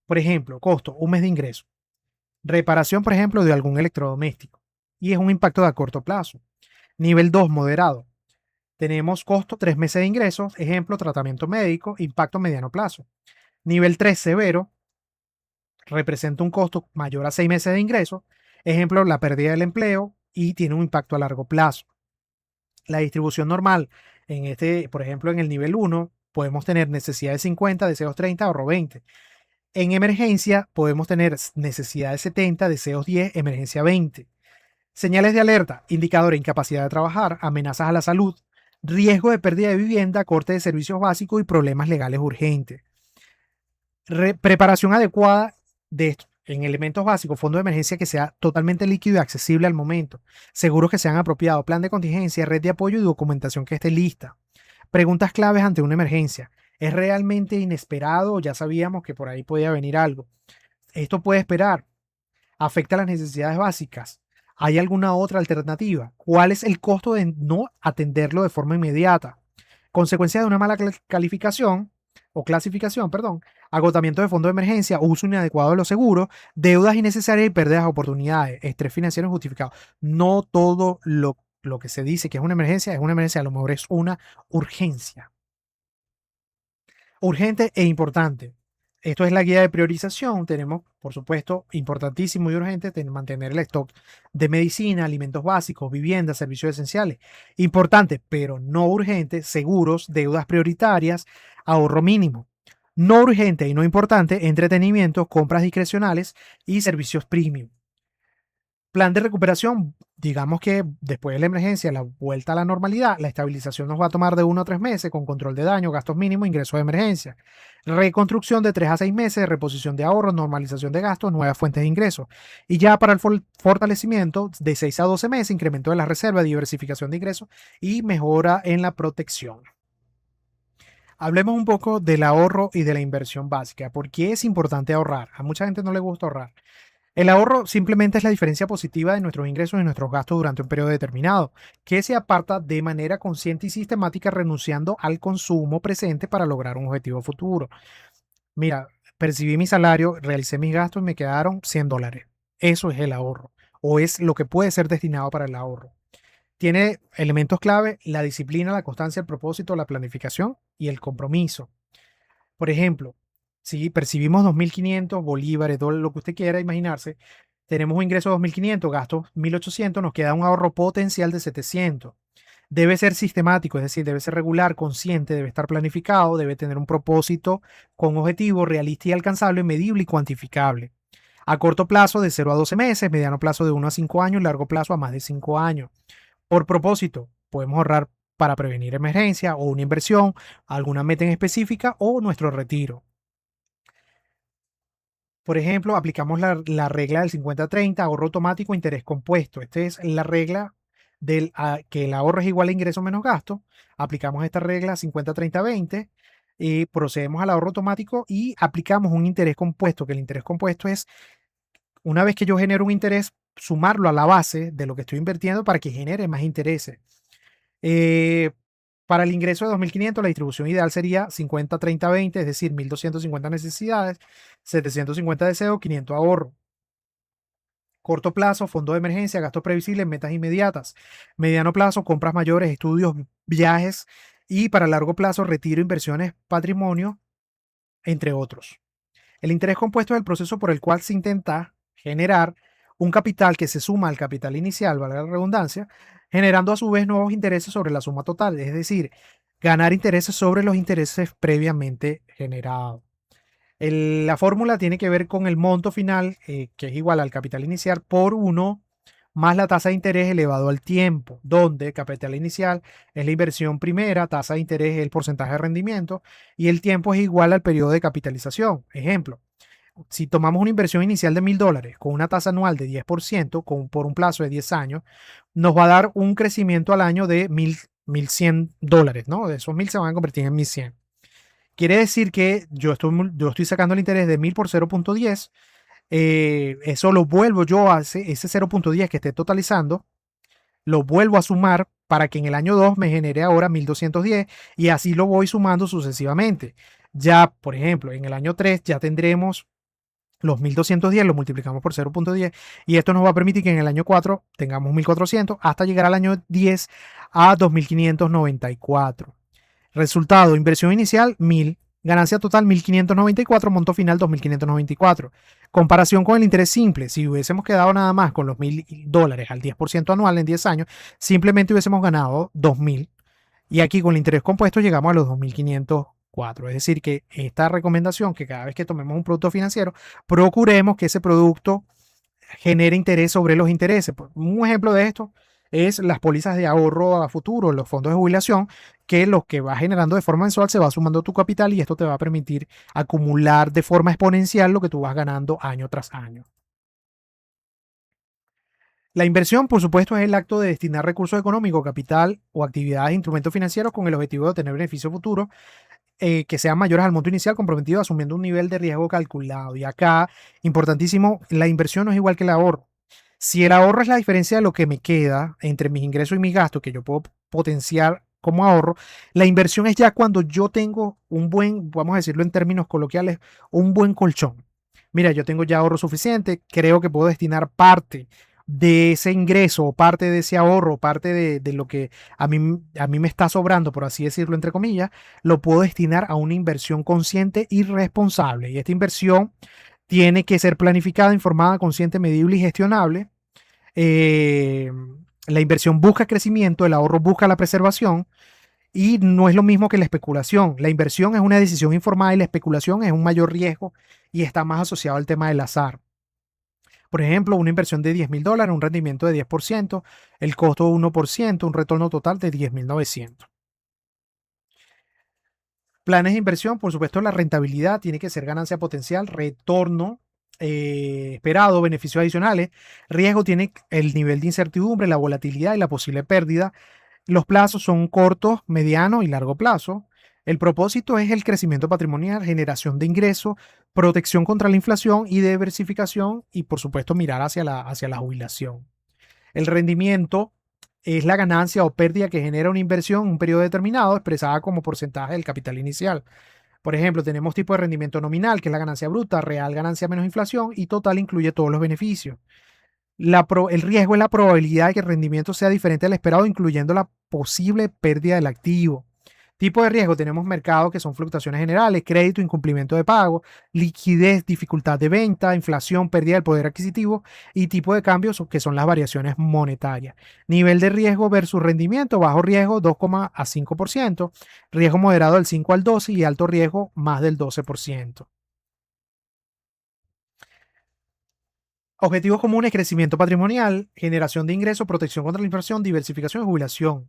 Por ejemplo, costo, un mes de ingreso. Reparación, por ejemplo, de algún electrodoméstico. Y es un impacto de a corto plazo. Nivel 2, moderado. Tenemos costo, 3 meses de ingresos. Ejemplo, tratamiento médico, impacto a mediano plazo. Nivel 3, severo. Representa un costo mayor a 6 meses de ingresos. Ejemplo, la pérdida del empleo y tiene un impacto a largo plazo. La distribución normal, por ejemplo, en el nivel 1, podemos tener necesidad de 50, deseos 30, ahorro 20. En emergencia podemos tener necesidad de 70, deseos 10, emergencia 20. Señales de alerta, indicador de incapacidad de trabajar, amenazas a la salud, riesgo de pérdida de vivienda, corte de servicios básicos y problemas legales urgentes. Preparación adecuada de esto. En elementos básicos, fondo de emergencia que sea totalmente líquido y accesible al momento. Seguros que sean apropiados, plan de contingencia, red de apoyo y documentación que esté lista. Preguntas claves ante una emergencia. ¿Es realmente inesperado o ya sabíamos que por ahí podía venir algo? ¿Esto puede esperar? ¿Afecta las necesidades básicas? ¿Hay alguna otra alternativa? ¿Cuál es el costo de no atenderlo de forma inmediata? Consecuencia de una mala calificación o clasificación, perdón, agotamiento de fondo de emergencia, uso inadecuado de los seguros, deudas innecesarias y pérdidas de oportunidades, estrés financiero injustificado. No todo lo que se dice que es una emergencia, a lo mejor es una urgencia. Urgente e importante. Esto es la guía de priorización. Tenemos, por supuesto, importantísimo y urgente mantener el stock de medicina, alimentos básicos, viviendas, servicios esenciales. Importante, pero no urgente, seguros, deudas prioritarias, ahorro mínimo. No urgente y no importante, entretenimiento, compras discrecionales y servicios premium. Plan de recuperación, digamos que después de la emergencia, la vuelta a la normalidad, la estabilización nos va a tomar de 1 a 3 meses con control de daño, gastos mínimos, ingresos de emergencia. Reconstrucción de 3 a 6 meses, reposición de ahorros, normalización de gastos, nuevas fuentes de ingresos. Y ya para el fortalecimiento, de 6 a 12 meses, incremento de la reserva, diversificación de ingresos y mejora en la protección. Hablemos un poco del ahorro y de la inversión básica. ¿Por qué es importante ahorrar? A mucha gente no le gusta ahorrar. El ahorro simplemente es la diferencia positiva de nuestros ingresos y nuestros gastos durante un periodo determinado, que se aparta de manera consciente y sistemática renunciando al consumo presente para lograr un objetivo futuro. Mira, percibí mi salario, realicé mis gastos y me quedaron $100. Eso es el ahorro, o es lo que puede ser destinado para el ahorro. Tiene elementos clave: la disciplina, la constancia, el propósito, la planificación y el compromiso. Por ejemplo, si percibimos 2.500 bolívares, dólares, lo que usted quiera imaginarse, tenemos un ingreso de 2.500, gastos 1.800, nos queda un ahorro potencial de 700. Debe ser sistemático, es decir, debe ser regular, consciente, debe estar planificado, debe tener un propósito con objetivo realista y alcanzable, medible y cuantificable. A corto plazo de 0 a 12 meses, mediano plazo de 1 a 5 años, largo plazo a más de 5 años. Por propósito, podemos ahorrar para prevenir emergencia o una inversión, alguna meta en específica o nuestro retiro. Por ejemplo, aplicamos la regla del 50-30, ahorro automático, interés compuesto. Esta es la regla que el ahorro es igual a ingreso menos gasto. Aplicamos esta regla 50-30-20 y procedemos al ahorro automático y aplicamos un interés compuesto, que el interés compuesto es, una vez que yo genero un interés, sumarlo a la base de lo que estoy invirtiendo para que genere más intereses. Para el ingreso de 2.500, la distribución ideal sería 50-30-20, es decir, 1.250 necesidades, 750 deseos, 500 ahorro. Corto plazo, fondo de emergencia, gastos previsibles, metas inmediatas. Mediano plazo, compras mayores, estudios, viajes. Y para largo plazo, retiro, inversiones, patrimonio, entre otros. El interés compuesto es el proceso por el cual se intenta generar un capital que se suma al capital inicial, valga la redundancia, generando a su vez nuevos intereses sobre la suma total, es decir, ganar intereses sobre los intereses previamente generados. La fórmula tiene que ver con el monto final, que es igual al capital inicial por 1 más la tasa de interés elevado al tiempo, donde capital inicial es la inversión primera, tasa de interés es el porcentaje de rendimiento y el tiempo es igual al periodo de capitalización. Ejemplo, si tomamos una inversión inicial de $1.000 con una tasa anual de 10% por un plazo de 10 años, nos va a dar un crecimiento al año de $1.100, ¿no? De esos 1.000 se van a convertir en 1.100. Quiere decir que yo estoy sacando el interés de 1.000 por 0.10. Eso lo vuelvo yo a ese 0.10 que esté totalizando lo vuelvo a sumar para que en el año 2 me genere ahora 1210 y así lo voy sumando sucesivamente. Ya, por ejemplo, en el año 3 ya tendremos los 1210, lo multiplicamos por 0.10 y esto nos va a permitir que en el año 4 tengamos 1400 hasta llegar al año 10 a 2594. Resultado, inversión inicial 1000, ganancia total 1594, monto final 2594. Comparación con el interés simple, si hubiésemos quedado nada más con los $1000 al 10% anual en 10 años, simplemente hubiésemos ganado 2000. Y aquí con el interés compuesto llegamos a los 2504. Es decir, que esta recomendación, que cada vez que tomemos un producto financiero, procuremos que ese producto genere interés sobre los intereses. Un ejemplo de esto es las pólizas de ahorro a futuro, los fondos de jubilación, que lo que va generando de forma mensual se va sumando tu capital y esto te va a permitir acumular de forma exponencial lo que tú vas ganando año tras año. La inversión, por supuesto, es el acto de destinar recursos económicos, capital o actividades, instrumentos financieros con el objetivo de obtener beneficios futuros que sean mayores al monto inicial comprometido, asumiendo un nivel de riesgo calculado. Y acá, importantísimo, la inversión no es igual que el ahorro. Si el ahorro es la diferencia de lo que me queda entre mis ingresos y mis gastos, que yo puedo potenciar como ahorro, la inversión es ya cuando yo tengo un buen, vamos a decirlo en términos coloquiales, un buen colchón. Mira, yo tengo ya ahorro suficiente, creo que puedo destinar parte de ese ingreso o parte de ese ahorro, parte de lo que a mí me está sobrando, por así decirlo, entre comillas, lo puedo destinar a una inversión consciente y responsable. Y esta inversión tiene que ser planificada, informada, consciente, medible y gestionable. Eh, la inversión busca crecimiento, el ahorro busca la preservación y no es lo mismo que la especulación. La inversión es una decisión informada y la especulación es un mayor riesgo y está más asociado al tema del azar. Por ejemplo, una inversión de $10,000, un rendimiento de 10%, el costo de 1%, un retorno total de 10,900. Planes de inversión, por supuesto, la rentabilidad tiene que ser ganancia potencial, retorno esperado, beneficios adicionales. Riesgo tiene el nivel de incertidumbre, la volatilidad y la posible pérdida. Los plazos son cortos, mediano y largo plazo. El propósito es el crecimiento patrimonial, generación de ingresos, protección contra la inflación y diversificación y, por supuesto, mirar hacia la jubilación. El rendimiento es la ganancia o pérdida que genera una inversión en un periodo determinado, expresada como porcentaje del capital inicial. Por ejemplo, tenemos tipo de rendimiento nominal, que es la ganancia bruta, real ganancia menos inflación y total incluye todos los beneficios. El riesgo es la probabilidad de que el rendimiento sea diferente al esperado, incluyendo la posible pérdida del activo. Tipo de riesgo, tenemos mercados que son fluctuaciones generales, crédito, incumplimiento de pago, liquidez, dificultad de venta, inflación, pérdida del poder adquisitivo y tipo de cambios que son las variaciones monetarias. Nivel de riesgo versus rendimiento, bajo riesgo 2,5%, riesgo moderado del 5 al 12 y alto riesgo más del 12%. Objetivos comunes: crecimiento patrimonial, generación de ingresos, protección contra la inflación, diversificación y jubilación.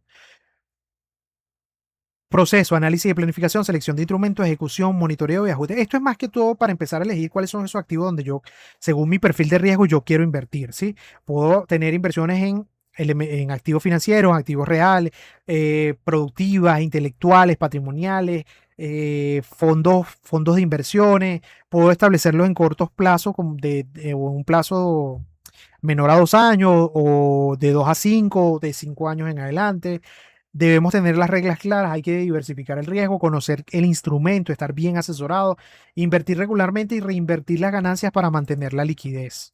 Proceso, análisis de planificación, selección de instrumentos, ejecución, monitoreo y ajuste. Esto es más que todo para empezar a elegir cuáles son esos activos donde yo, según mi perfil de riesgo, yo quiero invertir, ¿sí? Puedo tener inversiones en activos financieros, activos reales, productivas, intelectuales, patrimoniales, fondos de inversiones. Puedo establecerlos en cortos plazos, o un plazo menor a 2 años, o de 2 a 5, de 5 años en adelante. Debemos tener las reglas claras, hay que diversificar el riesgo, conocer el instrumento, estar bien asesorado, invertir regularmente y reinvertir las ganancias para mantener la liquidez.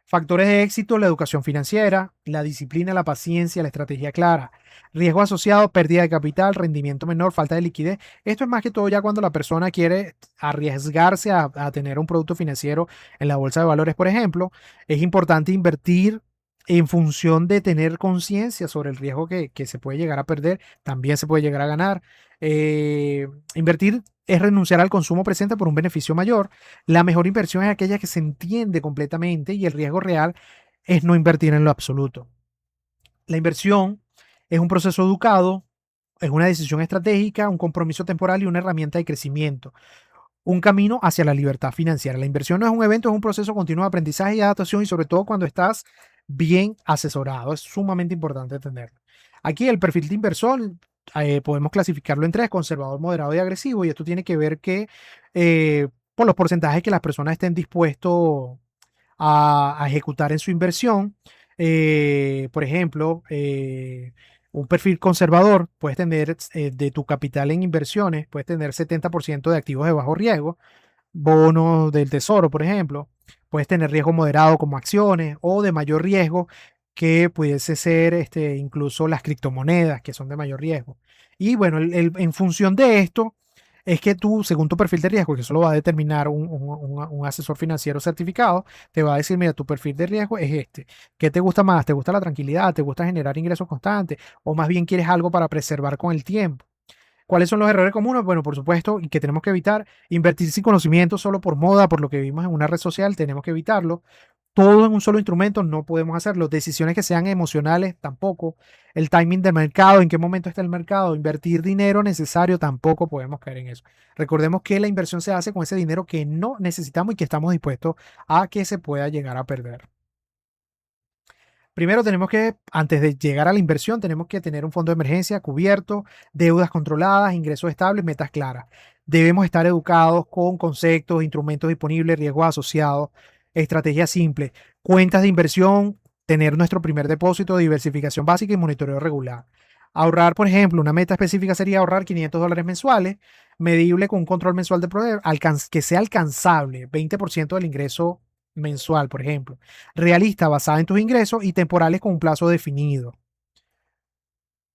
Factores de éxito: la educación financiera, la disciplina, la paciencia, la estrategia clara. Riesgo asociado: pérdida de capital, rendimiento menor, falta de liquidez. Esto es más que todo ya cuando la persona quiere arriesgarse a tener un producto financiero en la bolsa de valores, por ejemplo. Es importante invertir en función de tener conciencia sobre el riesgo que se puede llegar a perder, también se puede llegar a ganar. Invertir es renunciar al consumo presente por un beneficio mayor. La mejor inversión es aquella que se entiende completamente y el riesgo real es no invertir en lo absoluto. La inversión es un proceso educado, es una decisión estratégica, un compromiso temporal y una herramienta de crecimiento. Un camino hacia la libertad financiera. La inversión no es un evento, es un proceso continuo de aprendizaje y adaptación y sobre todo cuando estás bien asesorado. Es sumamente importante tenerlo. Aquí el perfil de inversor podemos clasificarlo en tres: conservador, moderado y agresivo. Y esto tiene que ver por los porcentajes que las personas estén dispuestos a ejecutar en su inversión. Por ejemplo, un perfil conservador, puedes tener de tu capital en inversiones, puedes tener 70% de activos de bajo riesgo, bonos del tesoro, por ejemplo. Puedes tener riesgo moderado como acciones o de mayor riesgo que pudiese ser incluso las criptomonedas, que son de mayor riesgo. Y bueno, en función de esto, es que tú, según tu perfil de riesgo, que eso lo va a determinar un asesor financiero certificado, te va a decir, mira, tu perfil de riesgo es este. ¿Qué te gusta más? ¿Te gusta la tranquilidad? ¿Te gusta generar ingresos constantes? ¿O más bien quieres algo para preservar con el tiempo? ¿Cuáles son los errores comunes? Bueno, por supuesto, y que tenemos que evitar, invertir sin conocimiento solo por moda, por lo que vimos en una red social, tenemos que evitarlo. Todo en un solo instrumento no podemos hacerlo. Decisiones que sean emocionales tampoco. El timing del mercado, en qué momento está el mercado, invertir dinero necesario tampoco podemos caer en eso. Recordemos que la inversión se hace con ese dinero que no necesitamos y que estamos dispuestos a que se pueda llegar a perder. Primero tenemos que, antes de llegar a la inversión, tenemos que tener un fondo de emergencia cubierto, deudas controladas, ingresos estables, metas claras. Debemos estar educados con conceptos, instrumentos disponibles, riesgos asociados, estrategias simples, cuentas de inversión, tener nuestro primer depósito, diversificación básica y monitoreo regular. Ahorrar, por ejemplo, una meta específica sería ahorrar $500 mensuales, medible con un control mensual de proveedor, que sea alcanzable, 20% del ingreso mensual, por ejemplo, realista basada en tus ingresos y temporales con un plazo definido.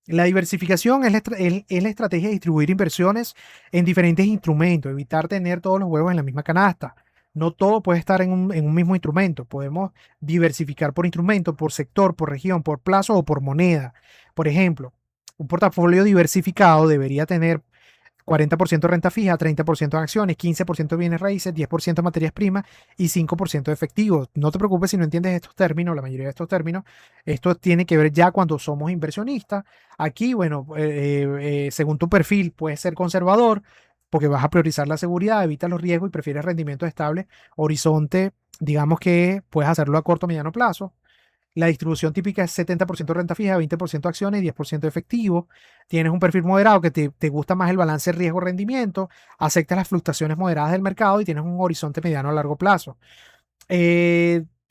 La diversificación es la estrategia de distribuir inversiones en diferentes instrumentos, evitar tener todos los huevos en la misma canasta. No todo puede estar en un mismo instrumento. Podemos diversificar por instrumento, por sector, por región, por plazo o por moneda. Por ejemplo, un portafolio diversificado debería tener 40% renta fija, 30% de acciones, 15% de bienes raíces, 10% materias primas y 5% de efectivo. No te preocupes si no entiendes estos términos, la mayoría de estos términos. Esto tiene que ver ya cuando somos inversionistas. Aquí, bueno, según tu perfil, puedes ser conservador porque vas a priorizar la seguridad, evitas los riesgos y prefieres rendimientos estables. Horizonte, digamos que puedes hacerlo a corto o mediano plazo. La distribución típica es 70% renta fija, 20% acciones y 10% efectivo. Tienes un perfil moderado que te gusta más el balance riesgo-rendimiento, aceptas las fluctuaciones moderadas del mercado y tienes un horizonte mediano a largo plazo.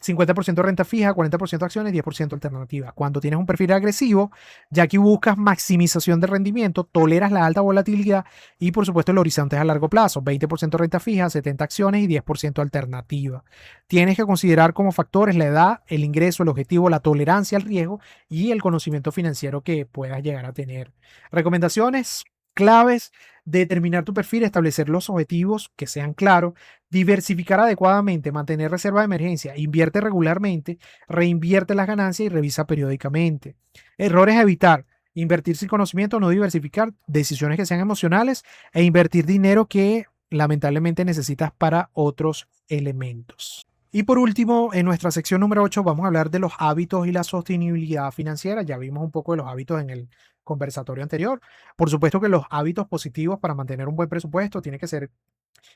50% renta fija, 40% acciones, 10% alternativa. Cuando tienes un perfil agresivo, ya que buscas maximización de rendimiento, toleras la alta volatilidad y por supuesto el horizonte es a largo plazo, 20% renta fija, 70 acciones y 10% alternativa. Tienes que considerar como factores la edad, el ingreso, el objetivo, la tolerancia al riesgo y el conocimiento financiero que puedas llegar a tener. Recomendaciones claves: determinar tu perfil, establecer los objetivos que sean claros, diversificar adecuadamente, mantener reserva de emergencia, invierte regularmente, reinvierte las ganancias y revisa periódicamente. Errores a evitar: invertir sin conocimiento, no diversificar, decisiones que sean emocionales e invertir dinero que lamentablemente necesitas para otros elementos. Y por último, en nuestra sección número 8 vamos a hablar de los hábitos y la sostenibilidad financiera. Ya vimos un poco de los hábitos en el conversatorio anterior. Por supuesto que los hábitos positivos para mantener un buen presupuesto tiene que ser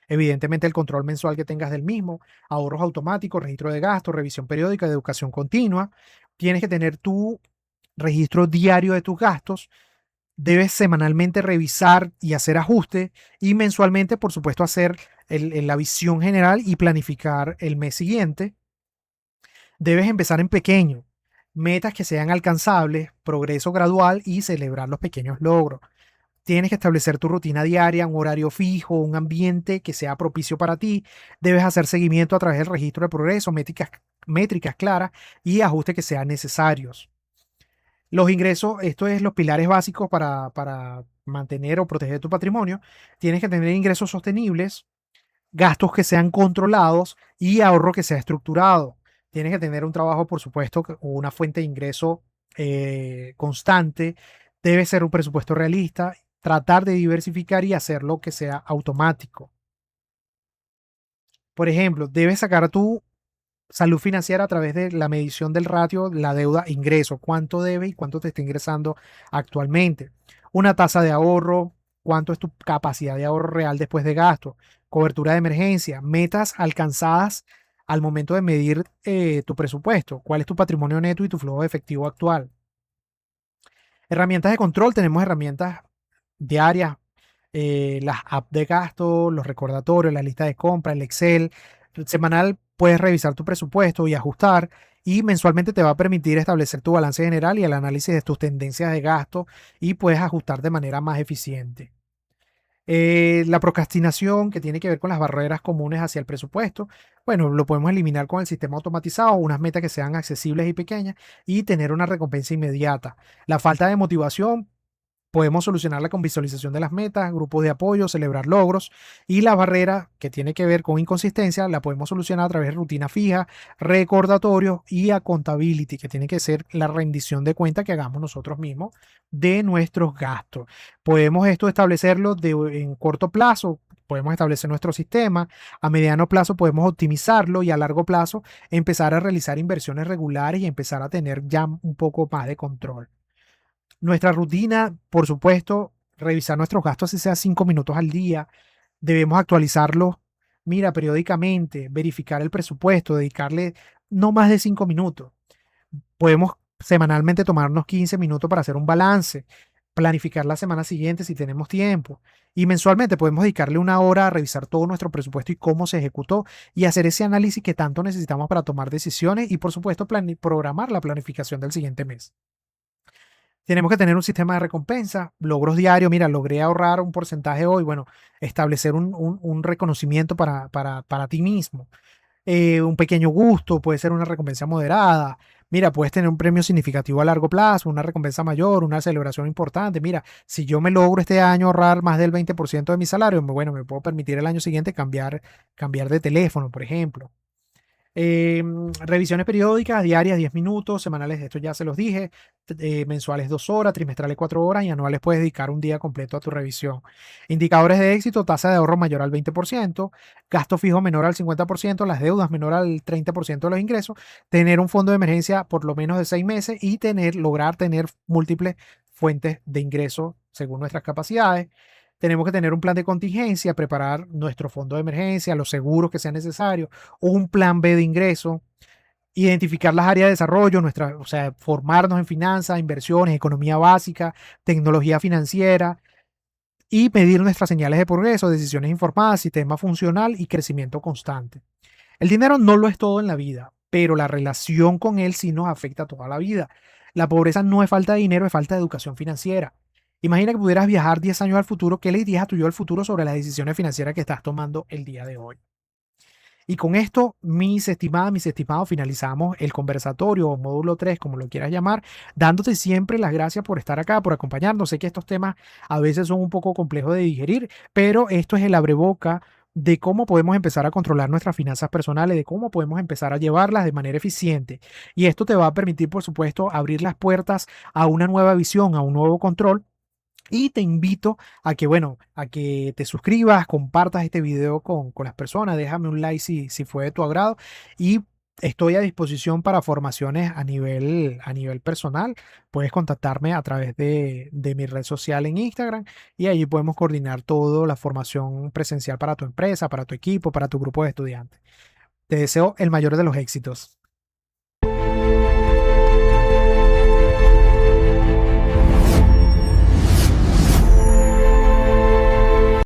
evidentemente el control mensual que tengas del mismo, ahorros automáticos, registro de gastos, revisión periódica, de educación continua. Tienes que tener tu registro diario de tus gastos. Debes semanalmente revisar y hacer ajustes y mensualmente, por supuesto, hacer la visión general y planificar el mes siguiente. Debes empezar en pequeño, metas que sean alcanzables, progreso gradual y celebrar los pequeños logros. Tienes que establecer tu rutina diaria, un horario fijo, un ambiente que sea propicio para ti. Debes hacer seguimiento a través del registro de progreso, métricas claras y ajustes que sean necesarios. Los ingresos, esto es los pilares básicos para mantener o proteger tu patrimonio. Tienes que tener ingresos sostenibles, gastos que sean controlados y ahorro que sea estructurado. Tienes que tener un trabajo, por supuesto, o una fuente de ingreso constante. Debe ser un presupuesto realista, tratar de diversificar y hacerlo que sea automático. Por ejemplo, debes sacar tu salud financiera a través de la medición del ratio, la deuda-ingreso, cuánto debe y cuánto te está ingresando actualmente. Una tasa de ahorro, cuánto es tu capacidad de ahorro real después de gasto, cobertura de emergencia, metas alcanzadas al momento de medir tu presupuesto, cuál es tu patrimonio neto y tu flujo de efectivo actual. Herramientas de control, tenemos herramientas diarias, las apps de gasto, los recordatorios, la lista de compra, el Excel. Semanal puedes revisar tu presupuesto y ajustar y mensualmente te va a permitir establecer tu balance general y el análisis de tus tendencias de gasto y puedes ajustar de manera más eficiente. La procrastinación, que tiene que ver con las barreras comunes hacia el presupuesto, bueno, lo podemos eliminar con el sistema automatizado, unas metas que sean accesibles y pequeñas y tener una recompensa inmediata. La falta de motivación, podemos solucionarla con visualización de las metas, grupos de apoyo, celebrar logros, y la barrera que tiene que ver con inconsistencia la podemos solucionar a través de rutina fija, recordatorios y accountability, que tiene que ser la rendición de cuenta que hagamos nosotros mismos de nuestros gastos. Podemos esto establecerlo en corto plazo. Podemos establecer nuestro sistema, a mediano plazo podemos optimizarlo y a largo plazo empezar a realizar inversiones regulares y empezar a tener ya un poco más de control. Nuestra rutina, por supuesto, revisar nuestros gastos, si sea 5 minutos al día. Debemos actualizarlos, mira, periódicamente, verificar el presupuesto, dedicarle no más de 5 minutos. Podemos semanalmente tomarnos 15 minutos para hacer un balance, planificar la semana siguiente si tenemos tiempo. Y mensualmente podemos dedicarle 1 hora a revisar todo nuestro presupuesto y cómo se ejecutó y hacer ese análisis que tanto necesitamos para tomar decisiones y, por supuesto, programar la planificación del siguiente mes. Tenemos que tener un sistema de recompensa, logros diarios. Mira, logré ahorrar un porcentaje hoy. Bueno, establecer un reconocimiento para ti mismo. Un pequeño gusto, puede ser una recompensa moderada. Mira, puedes tener un premio significativo a largo plazo, una recompensa mayor, una celebración importante. Mira, si yo me logro este año ahorrar más del 20% de mi salario, bueno, me puedo permitir el año siguiente cambiar de teléfono, por ejemplo. Revisiones periódicas, diarias 10 minutos, semanales, esto ya se los dije, mensuales 2 horas, trimestrales 4 horas y anuales puedes dedicar un día completo a tu revisión. Indicadores de éxito: tasa de ahorro mayor al 20%, gasto fijo menor al 50%, las deudas menor al 30% de los ingresos, tener un fondo de emergencia por lo menos de 6 meses y lograr tener múltiples fuentes de ingreso según nuestras capacidades. Tenemos que tener un plan de contingencia, preparar nuestro fondo de emergencia, los seguros que sean necesarios, o un plan B de ingreso, identificar las áreas de desarrollo, o sea, formarnos en finanzas, inversiones, economía básica, tecnología financiera y medir nuestras señales de progreso, decisiones informadas, sistema funcional y crecimiento constante. El dinero no lo es todo en la vida, pero la relación con él sí nos afecta toda la vida. La pobreza no es falta de dinero, es falta de educación financiera. Imagina que pudieras viajar 10 años al futuro. ¿Qué le dirías a tu yo al futuro sobre las decisiones financieras que estás tomando el día de hoy? Y con esto, mis estimadas, mis estimados, finalizamos el conversatorio o módulo 3, como lo quieras llamar, dándote siempre las gracias por estar acá, por acompañarnos. Sé que estos temas a veces son un poco complejos de digerir, pero esto es el abreboca de cómo podemos empezar a controlar nuestras finanzas personales, de cómo podemos empezar a llevarlas de manera eficiente. Y esto te va a permitir, por supuesto, abrir las puertas a una nueva visión, a un nuevo control. Y te invito a que, bueno, a que te suscribas, compartas este video con las personas, déjame un like si fue de tu agrado y estoy a disposición para formaciones a nivel personal. Puedes contactarme a través de mi red social en Instagram y allí podemos coordinar todo, la formación presencial para tu empresa, para tu equipo, para tu grupo de estudiantes. Te deseo el mayor de los éxitos.